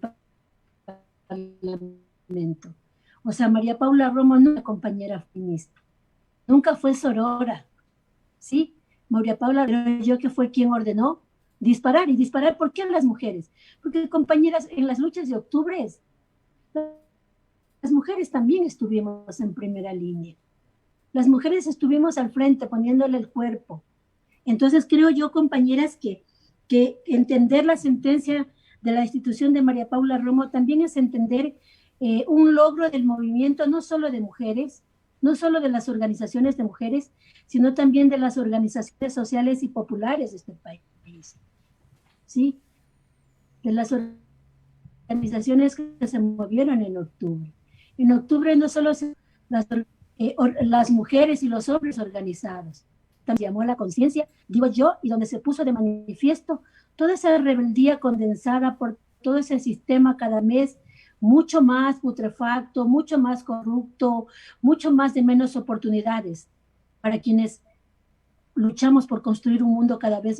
Parlamento, o sea, María Paula Romo no es una compañera feminista, nunca fue sorora, ¿sí? María Paula, creo yo que fue quien ordenó disparar. ¿Y disparar por qué a las mujeres? Porque, compañeras, en las luchas de octubre, las mujeres también estuvimos en primera línea. Las mujeres estuvimos al frente poniéndole el cuerpo. Entonces creo yo, compañeras, que entender la sentencia de la destitución de María Paula Romo también es entender un logro del movimiento, no solo de mujeres, no solo de las organizaciones de mujeres, sino también de las organizaciones sociales y populares de este país, ¿sí? De las organizaciones que se movieron en octubre. En octubre no solo las mujeres y los hombres organizados, también llamó a la conciencia, digo yo, y donde se puso de manifiesto toda esa rebeldía condensada por todo ese sistema cada mes mucho más putrefacto, mucho más corrupto, mucho más de menos oportunidades para quienes luchamos por construir un mundo cada vez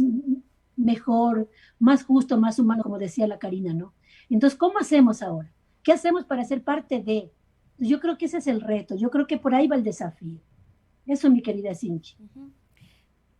mejor, más justo, más humano, como decía la Karina, ¿no? Entonces, ¿cómo hacemos ahora? ¿Qué hacemos para ser parte de? Yo creo que ese es el reto, yo creo que por ahí va el desafío. Eso, mi querida Sinchi.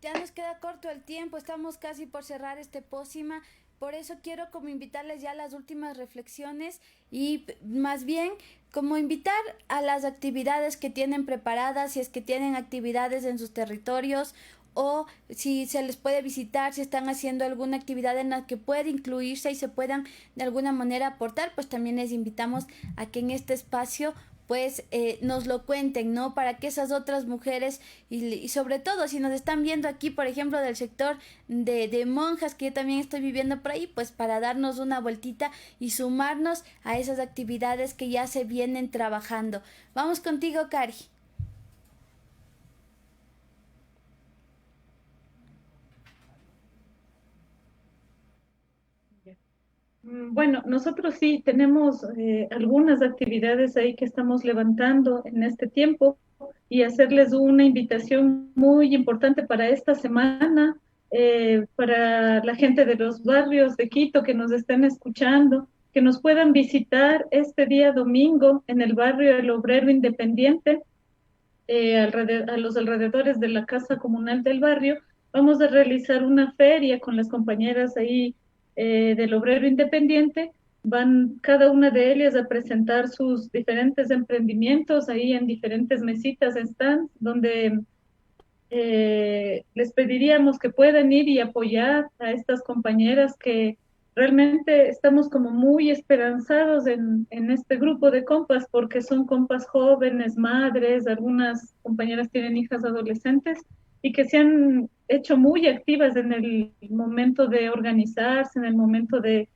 Ya nos queda corto el tiempo, estamos casi por cerrar este pócima, por eso quiero como invitarles ya a las últimas reflexiones y más bien como invitar a las actividades que tienen preparadas, si es que tienen actividades en sus territorios o si se les puede visitar, si están haciendo alguna actividad en la que puede incluirse y se puedan de alguna manera aportar, pues también les invitamos a que en este espacio pues nos lo cuenten, ¿no? Para que esas otras mujeres y sobre todo si nos están viendo aquí, por ejemplo, del sector de monjas, que yo también estoy viviendo por ahí, pues para darnos una vueltita y sumarnos a esas actividades que ya se vienen trabajando. Vamos contigo, Cari. Bueno, nosotros sí tenemos algunas actividades ahí que estamos levantando en este tiempo y hacerles una invitación muy importante para esta semana, para la gente de los barrios de Quito que nos estén escuchando, que nos puedan visitar este día domingo en el barrio El Obrero Independiente, a los alrededores de la Casa Comunal del barrio. Vamos a realizar una feria con las compañeras ahí del Obrero Independiente. Van cada una de ellas a presentar sus diferentes emprendimientos ahí en diferentes mesitas están, donde les pediríamos que puedan ir y apoyar a estas compañeras que realmente estamos como muy esperanzados en este grupo de compas porque son compas jóvenes, madres, algunas compañeras tienen hijas adolescentes y que se han hecho muy activas en el momento de organizarse, en el momento de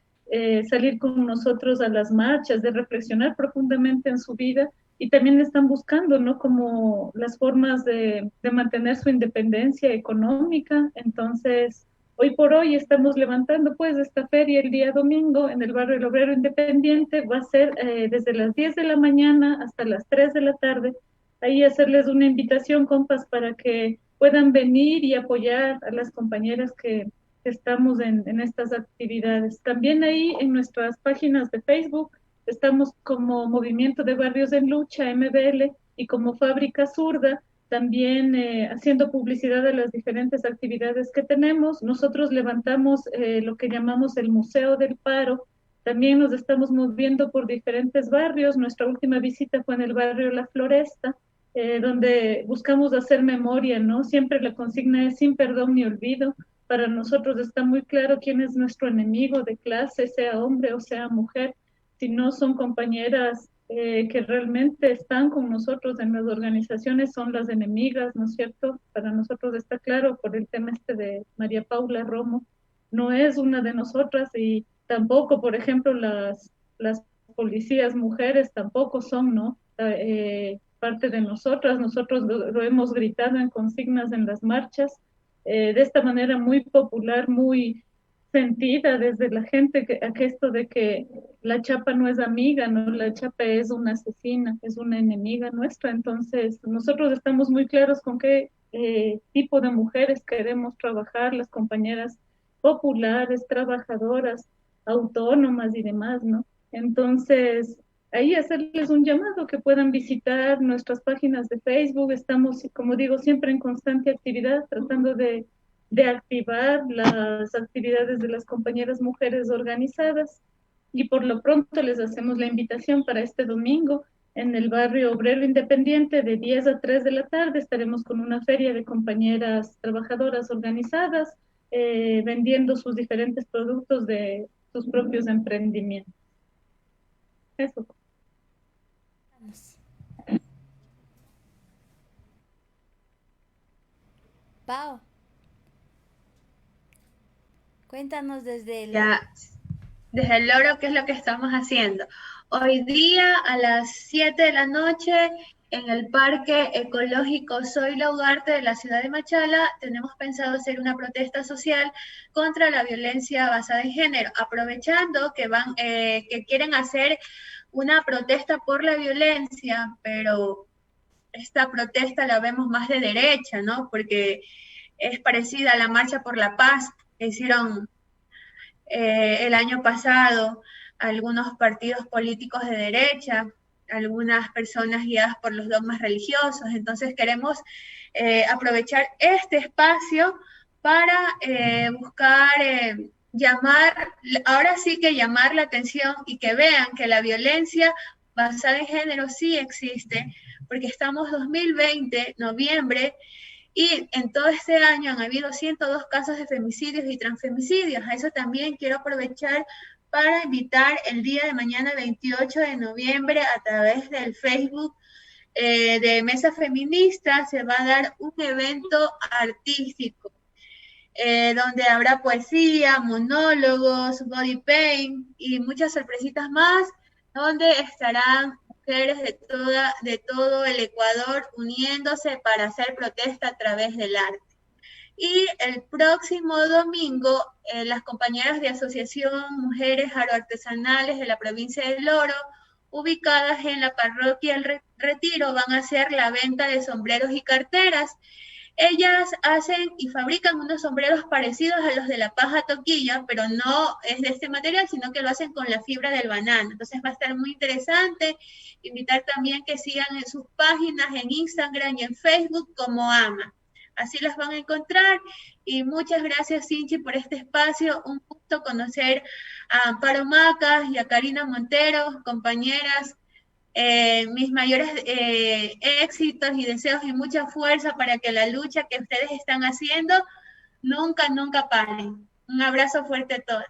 salir con nosotros a las marchas, de reflexionar profundamente en su vida y también están buscando, ¿no? Como las formas de mantener su independencia económica. Entonces, hoy por hoy estamos levantando pues esta feria el día domingo en el barrio El Obrero Independiente. Va a ser desde las 10 de la mañana hasta las 3 de la tarde. Ahí hacerles una invitación, compas, para que puedan venir y apoyar a las compañeras que estamos en estas actividades. También ahí en nuestras páginas de Facebook estamos como Movimiento de Barrios en Lucha, MBL, y como Fábrica Zurda, también haciendo publicidad de las diferentes actividades que tenemos. Nosotros levantamos lo que llamamos el Museo del Paro. También nos estamos moviendo por diferentes barrios. Nuestra última visita fue en el barrio La Floresta, donde buscamos hacer memoria, ¿no? Siempre la consigna es sin perdón ni olvido. Para nosotros está muy claro quién es nuestro enemigo de clase, sea hombre o sea mujer. Si no son compañeras que realmente están con nosotros en las organizaciones, son las enemigas, ¿no es cierto? Para nosotros está claro por el tema este de María Paula Romo, no es una de nosotras y tampoco, por ejemplo, las policías mujeres tampoco son, ¿no? Parte de nosotras, nosotros lo hemos gritado en consignas en las marchas, de esta manera muy popular, muy sentida desde la gente, que esto de que la chapa no es amiga, ¿no? La chapa es una asesina, es una enemiga nuestra. Entonces, nosotros estamos muy claros con qué tipo de mujeres queremos trabajar, las compañeras populares, trabajadoras, autónomas y demás, ¿no? Entonces, ahí hacerles un llamado que puedan visitar nuestras páginas de Facebook. Estamos, como digo, siempre en constante actividad, tratando de activar las actividades de las compañeras mujeres organizadas y por lo pronto les hacemos la invitación para este domingo en el barrio Obrero Independiente de 10 a 3 de la tarde. Estaremos con una feria de compañeras trabajadoras organizadas vendiendo sus diferentes productos de sus propios emprendimientos. Eso. Pau, cuéntanos desde el... Desde el logro, ¿qué es lo que estamos haciendo? Hoy día a las 7 de la noche en el Parque Ecológico Zoilo Ugarte de la ciudad de Machala tenemos pensado hacer una protesta social contra la violencia basada en género, aprovechando que quieren hacer una protesta por la violencia, pero esta protesta la vemos más de derecha, ¿no? Porque es parecida a la Marcha por la Paz que hicieron el año pasado algunos partidos políticos de derecha, algunas personas guiadas por los dogmas religiosos. Entonces queremos aprovechar este espacio para buscar llamar, ahora sí que llamar la atención y que vean que la violencia basada en género sí existe, porque estamos 2020, noviembre, y en todo este año han habido 102 casos de femicidios y transfemicidios. A eso también quiero aprovechar para invitar el día de mañana, 28 de noviembre, a través del Facebook de Mesa Feminista, se va a dar un evento artístico, donde habrá poesía, monólogos, body paint y muchas sorpresitas más, donde estarán mujeres de todo el Ecuador uniéndose para hacer protesta a través del arte. Y el próximo domingo, las compañeras de Asociación Mujeres Agroartesanales de la provincia del Oro, ubicadas en la parroquia El Retiro, van a hacer la venta de sombreros y carteras. Ellas hacen y fabrican unos sombreros parecidos a los de la paja toquilla, pero no es de este material, sino que lo hacen con la fibra del banano. Entonces va a estar muy interesante. Invitar también que sigan en sus páginas en Instagram y en Facebook como AMA. Así las van a encontrar. Y muchas gracias, Sinchi, por este espacio. Un gusto conocer a Amparo Macas y a Karina Montero, compañeras. Mis mayores éxitos y deseos y mucha fuerza para que la lucha que ustedes están haciendo nunca paren. Un abrazo fuerte a todos.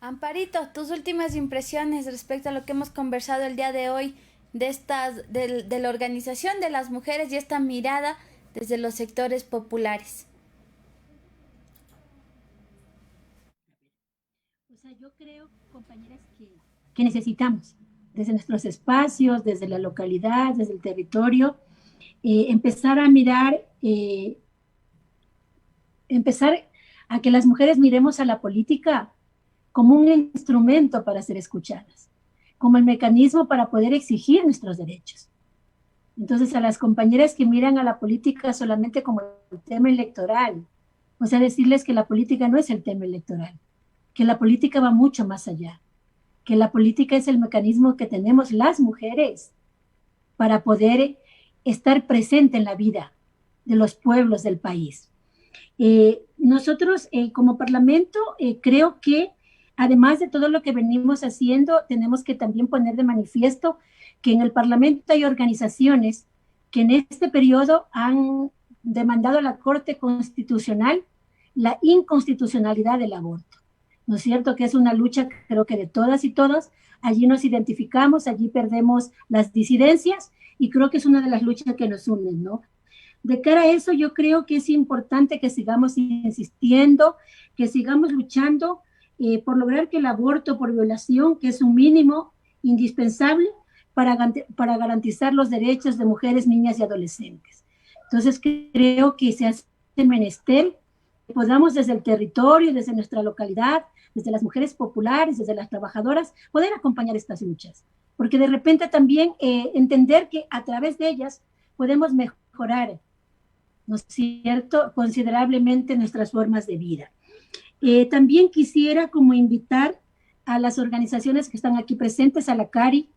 Amparito, tus últimas impresiones respecto a lo que hemos conversado el día de hoy de la organización de las mujeres y esta mirada desde los sectores populares. O sea, yo creo, compañeras, que necesitamos desde nuestros espacios, desde la localidad, desde el territorio, empezar a mirar, empezar a que las mujeres miremos a la política como un instrumento para ser escuchadas, como el mecanismo para poder exigir nuestros derechos. Entonces, a las compañeras que miran a la política solamente como el tema electoral, o sea, decirles que la política no es el tema electoral, que la política va mucho más allá, que la política es el mecanismo que tenemos las mujeres para poder estar presente en la vida de los pueblos del país. Nosotros como Parlamento creo que además de todo lo que venimos haciendo, tenemos que también poner de manifiesto que en el Parlamento hay organizaciones que en este periodo han demandado a la Corte Constitucional la inconstitucionalidad del aborto. ¿No es cierto? Que es una lucha, creo que de todas y todos. Allí nos identificamos, allí perdemos las disidencias y creo que es una de las luchas que nos unen, ¿no? De cara a eso, yo creo que es importante que sigamos insistiendo, que sigamos luchando por lograr que el aborto por violación, que es un mínimo indispensable para garantizar los derechos de mujeres, niñas y adolescentes. Entonces, creo que se hace menester que podamos desde el territorio, desde nuestra localidad, desde las mujeres populares, desde las trabajadoras, poder acompañar estas luchas. Porque de repente también entender que a través de ellas podemos mejorar, ¿no es cierto?, considerablemente nuestras formas de vida. También quisiera como invitar a las organizaciones que están aquí presentes, a la CARI,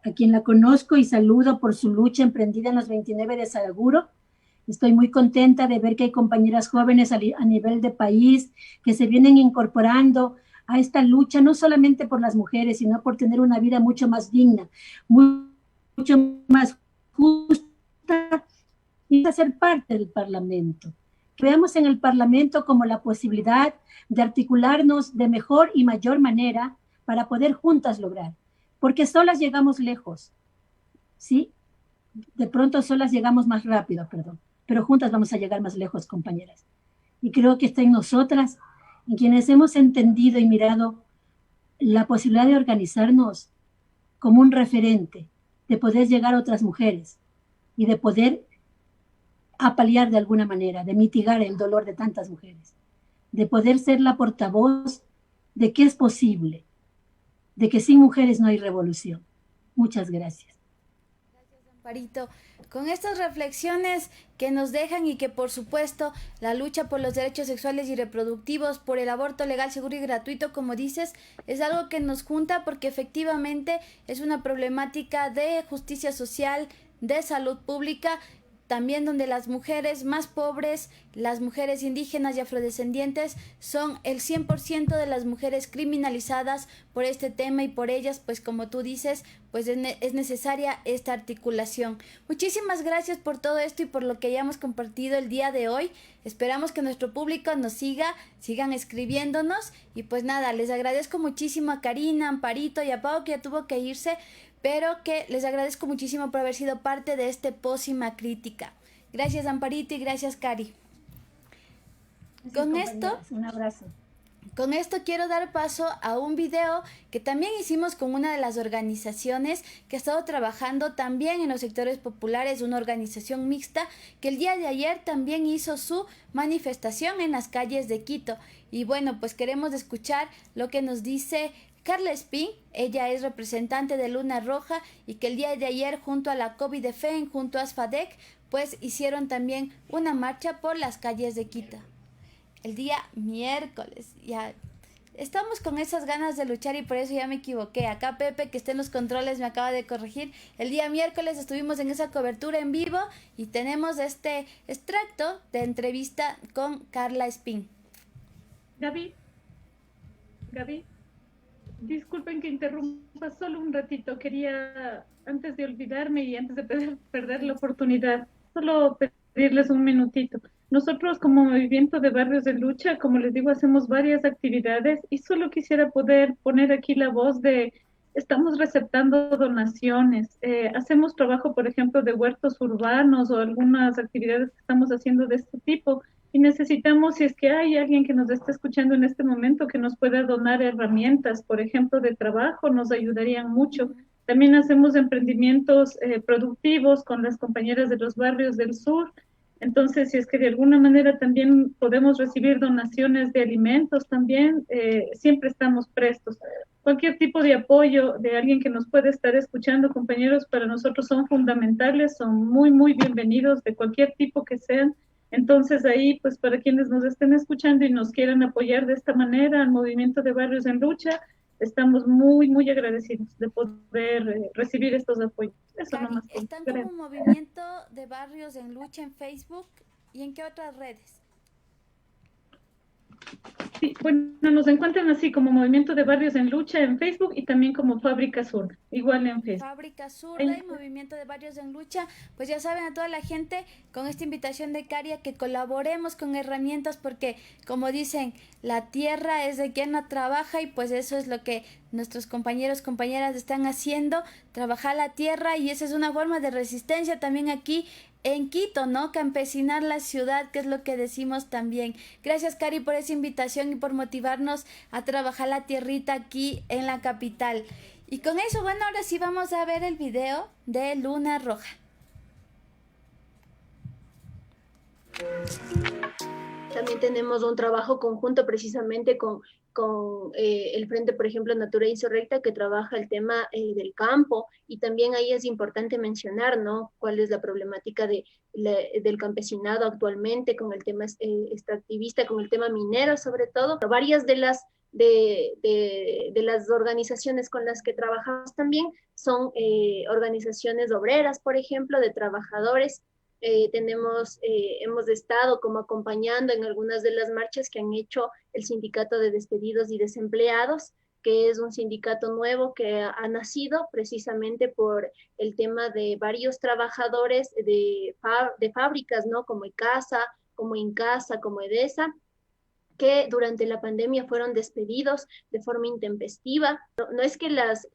a quien la conozco y saludo por su lucha emprendida en los 29 de Saraguro. Estoy muy contenta de ver que hay compañeras jóvenes a nivel de país que se vienen incorporando a esta lucha, no solamente por las mujeres, sino por tener una vida mucho más digna, mucho más justa y ser parte del Parlamento. Que veamos en el Parlamento como la posibilidad de articularnos de mejor y mayor manera para poder juntas lograr, porque solas llegamos lejos, ¿sí? De pronto solas llegamos más rápido, perdón, pero juntas vamos a llegar más lejos, compañeras. Y creo que está en nosotras, en quienes hemos entendido y mirado la posibilidad de organizarnos como un referente, de poder llegar a otras mujeres y de poder paliar de alguna manera, de mitigar el dolor de tantas mujeres, de poder ser la portavoz de que es posible, de que sin mujeres no hay revolución. Muchas gracias. Parito, con estas reflexiones que nos dejan y que por supuesto la lucha por los derechos sexuales y reproductivos, por el aborto legal, seguro y gratuito, como dices, es algo que nos junta porque efectivamente es una problemática de justicia social, de salud pública, también donde las mujeres más pobres, las mujeres indígenas y afrodescendientes son el 100% de las mujeres criminalizadas por este tema y por ellas, pues como tú dices, pues es necesaria esta articulación. Muchísimas gracias por todo esto y por lo que hayamos compartido el día de hoy. Esperamos que nuestro público nos sigan escribiéndonos y pues nada, les agradezco muchísimo a Karina, Amparito y a Pau, que ya tuvo que irse, pero que les agradezco muchísimo por haber sido parte de este Pósima Crítica. Gracias, Amparito, y gracias, Cari. Un abrazo. Con esto quiero dar paso a un video que también hicimos con una de las organizaciones que ha estado trabajando también en los sectores populares, una organización mixta que el día de ayer también hizo su manifestación en las calles de Quito. Y bueno, pues queremos escuchar lo que nos dice Carla Espín. Ella es representante de Luna Roja y que el día de ayer junto a la COVID-FEN, junto a ASFADEC, pues hicieron también una marcha por las calles de Quito. El día miércoles, ya estamos con esas ganas de luchar y por eso ya me equivoqué. Acá Pepe, que está en los controles, me acaba de corregir. El día miércoles estuvimos en esa cobertura en vivo y tenemos este extracto de entrevista con Carla Espín. Gaby, disculpen que interrumpa solo un ratito. Quería, antes de olvidarme y antes de perder la oportunidad, solo pedirles un minutito. Nosotros como Movimiento de Barrios de Lucha, como les digo, hacemos varias actividades y solo quisiera poder poner aquí la voz de, estamos receptando donaciones, hacemos trabajo, por ejemplo, de huertos urbanos o algunas actividades que estamos haciendo de este tipo y necesitamos, si es que hay alguien que nos esté escuchando en este momento, que nos pueda donar herramientas, por ejemplo, de trabajo, nos ayudarían mucho. También hacemos emprendimientos productivos con las compañeras de los barrios del sur. Entonces, si es que de alguna manera también podemos recibir donaciones de alimentos también, siempre estamos prestos. Cualquier tipo de apoyo de alguien que nos puede estar escuchando, compañeros, para nosotros son fundamentales, son muy, muy bienvenidos de cualquier tipo que sean. Entonces, ahí, pues para quienes nos estén escuchando y nos quieran apoyar de esta manera al Movimiento de Barrios en Lucha, estamos muy, muy agradecidos de poder recibir estos apoyos. Eso Cari, nomás. ¿están como Movimiento de Barrios en Lucha en Facebook y en qué otras redes? Sí, bueno, nos encuentran así como Movimiento de Barrios en Lucha en Facebook y también como Fábrica Sur, igual en Facebook. Fábrica Zurda y Movimiento de Barrios en Lucha. Pues ya saben a toda la gente con esta invitación de Caria que colaboremos con herramientas porque como dicen, la tierra es de quien la trabaja y pues eso es lo que nuestros compañeras están haciendo, trabajar la tierra y esa es una forma de resistencia también aquí en Quito, ¿no? Campesinar la ciudad, que es lo que decimos también. Gracias, Cari, por esa invitación y por motivarnos a trabajar la tierrita aquí en la capital. Y con eso, bueno, ahora sí vamos a ver el video de Luna Roja. También tenemos un trabajo conjunto precisamente con el Frente, por ejemplo, Natura Insurrecta, que trabaja el tema del campo, y también ahí es importante mencionar, ¿no?, cuál es la problemática del campesinado actualmente, con el tema extractivista, con el tema minero sobre todo. Varias de las organizaciones con las que trabajamos también son organizaciones obreras, por ejemplo, de trabajadores. Hemos estado como acompañando en algunas de las marchas que han hecho el Sindicato de Despedidos y Desempleados, que es un sindicato nuevo que ha nacido precisamente por el tema de varios trabajadores de fábricas, ¿no?, como ICASA, como Incasa, como EDESA, que durante la pandemia fueron despedidos de forma intempestiva. No es que las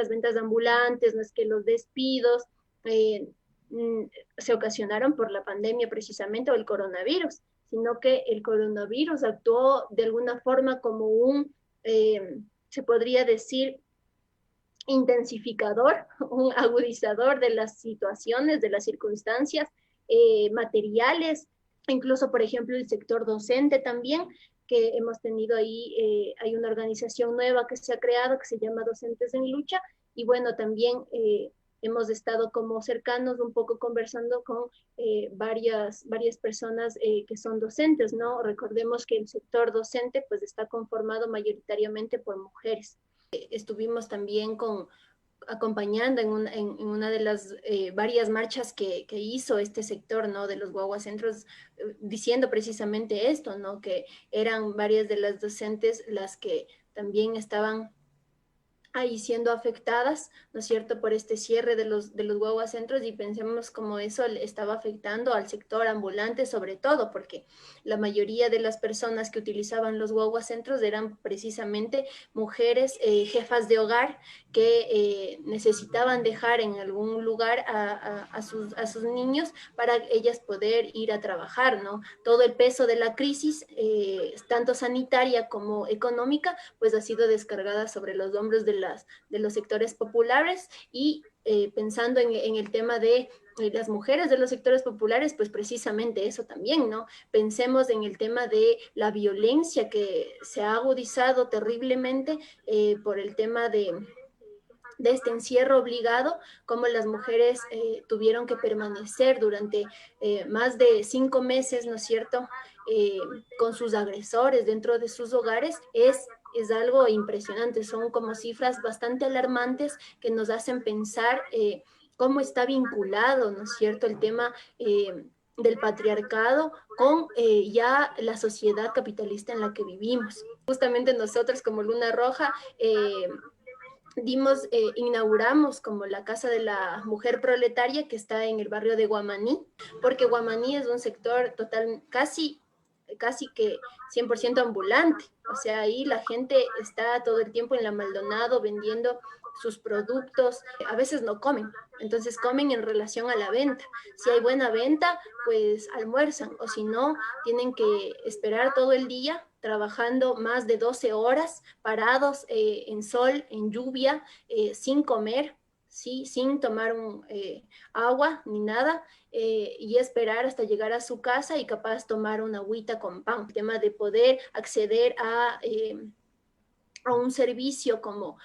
ventas ambulantes, no es que los despidos se ocasionaron por la pandemia precisamente o el coronavirus, sino que el coronavirus actuó de alguna forma como se podría decir, intensificador, un agudizador de las situaciones, de las circunstancias materiales, incluso, por ejemplo, el sector docente también, que hemos tenido ahí, hay una organización nueva que se ha creado que se llama Docentes en Lucha, y bueno, también hemos estado como cercanos, un poco conversando con varias personas que son docentes, ¿no? Recordemos que el sector docente pues está conformado mayoritariamente por mujeres. Estuvimos también acompañando en una de las varias marchas que hizo este sector, ¿no? De los guaguacentros, diciendo precisamente esto, ¿no? Que eran varias de las docentes las que también estaban ahí siendo afectadas, ¿no es cierto?, por este cierre de los guaguacentros, y pensemos cómo eso estaba afectando al sector ambulante, sobre todo, porque la mayoría de las personas que utilizaban los guaguacentros eran precisamente mujeres, jefas de hogar, que necesitaban dejar en algún lugar a sus niños para ellas poder ir a trabajar, ¿no? Todo el peso de la crisis, tanto sanitaria como económica, pues ha sido descargada sobre los hombros de los sectores populares, y pensando en el tema de las mujeres de los sectores populares, pues precisamente eso también, ¿no? Pensemos en el tema de la violencia que se ha agudizado terriblemente por el tema de este encierro obligado, como las mujeres tuvieron que permanecer durante más de 5 meses, ¿no es cierto?, con sus agresores dentro de sus hogares, es algo impresionante. Son como cifras bastante alarmantes que nos hacen pensar cómo está vinculado, ¿no es cierto?, el tema del patriarcado con ya la sociedad capitalista en la que vivimos. Justamente nosotros como Luna Roja inauguramos como la Casa de la Mujer Proletaria, que está en el barrio de Guamaní, porque Guamaní es un sector casi que 100% ambulante. O sea, ahí la gente está todo el tiempo en la Maldonado vendiendo sus productos. A veces no comen, entonces comen en relación a la venta. Si hay buena venta, pues almuerzan, o si no, tienen que esperar todo el día trabajando más de 12 horas, parados en sol, en lluvia, sin comer, ¿sí? Sin tomar agua ni nada, y esperar hasta llegar a su casa y capaz tomar una agüita con pan. El tema de poder acceder a un servicio como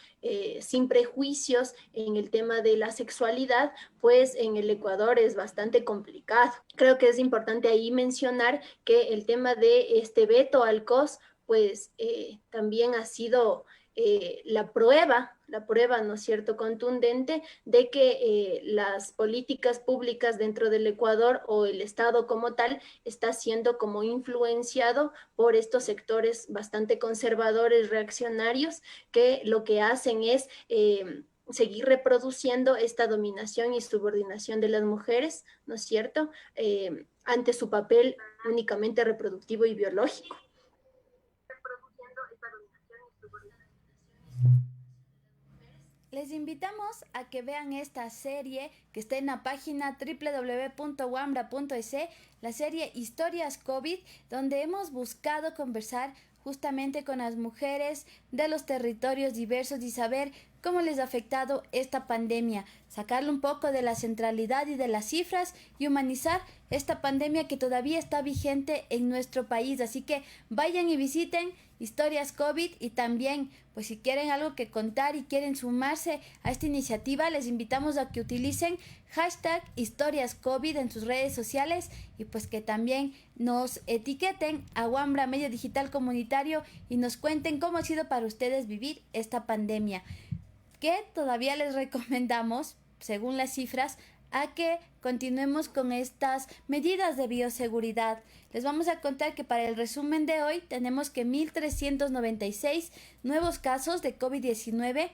sin prejuicios en el tema de la sexualidad, pues en el Ecuador es bastante complicado. Creo que es importante ahí mencionar que el tema de este veto al COS, pues también ha sido la prueba, ¿no es cierto?, contundente de que las políticas públicas dentro del Ecuador o el Estado como tal está siendo como influenciado por estos sectores bastante conservadores, reaccionarios, que lo que hacen es seguir reproduciendo esta dominación y subordinación de las mujeres, ¿no es cierto?, ante su papel únicamente reproductivo y biológico. Les invitamos a que vean esta serie que está en la página www.wambra.es, la serie Historias COVID, donde hemos buscado conversar justamente con las mujeres de los territorios diversos y saber cómo les ha afectado esta pandemia, sacarle un poco de la centralidad y de las cifras y humanizar esta pandemia que todavía está vigente en nuestro país. Así que vayan y visiten Historias COVID, y también, pues si quieren algo que contar y quieren sumarse a esta iniciativa, les invitamos a que utilicen hashtag Historias COVID en sus redes sociales, y pues que también nos etiqueten a Wambra Medio Digital Comunitario y nos cuenten cómo ha sido para ustedes vivir esta pandemia, que todavía les recomendamos, según las cifras, a que continuemos con estas medidas de bioseguridad. Les vamos a contar que para el resumen de hoy tenemos que 1.396 nuevos casos de COVID-19,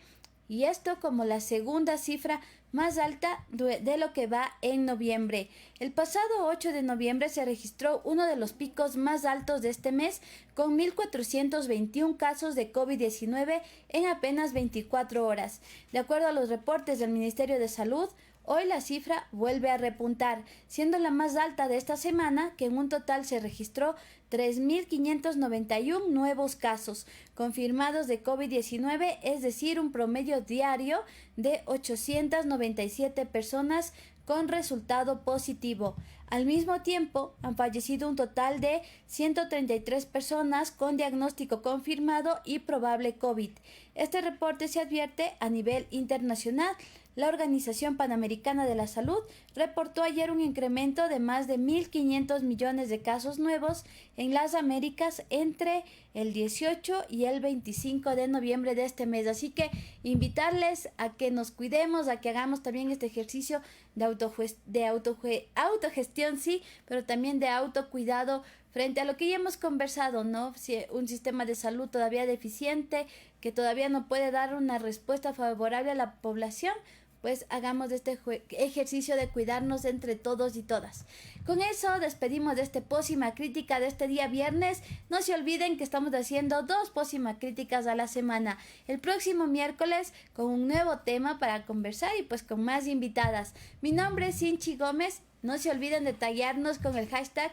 y esto como la segunda cifra más alta de lo que va en noviembre. El pasado 8 de noviembre se registró uno de los picos más altos de este mes, con 1.421 casos de COVID-19 en apenas 24 horas. De acuerdo a los reportes del Ministerio de Salud, hoy la cifra vuelve a repuntar, siendo la más alta de esta semana, que en un total se registró 3.591 nuevos casos confirmados de COVID-19, es decir, un promedio diario de 897 personas con resultado positivo. Al mismo tiempo, han fallecido un total de 133 personas con diagnóstico confirmado y probable COVID. Este reporte se advierte a nivel internacional, la Organización Panamericana de la Salud reportó ayer un incremento de más de 1.500 millones de casos nuevos en las Américas entre el 18 y el 25 de noviembre de este mes. Así que invitarles a que nos cuidemos, a que hagamos también este ejercicio de autogestión, sí, pero también de autocuidado frente a lo que ya hemos conversado, ¿no? Si un sistema de salud todavía deficiente, que todavía no puede dar una respuesta favorable a la población, pues hagamos este ejercicio de cuidarnos entre todos y todas. Con eso despedimos de este Pócima Crítica de este día viernes. No se olviden que estamos haciendo 2 Pócima Críticas a la semana. El próximo miércoles con un nuevo tema para conversar y pues con más invitadas. Mi nombre es Sinchi Gómez. No se olviden de taggearnos con el hashtag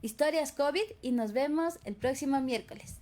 Historias COVID y nos vemos el próximo miércoles.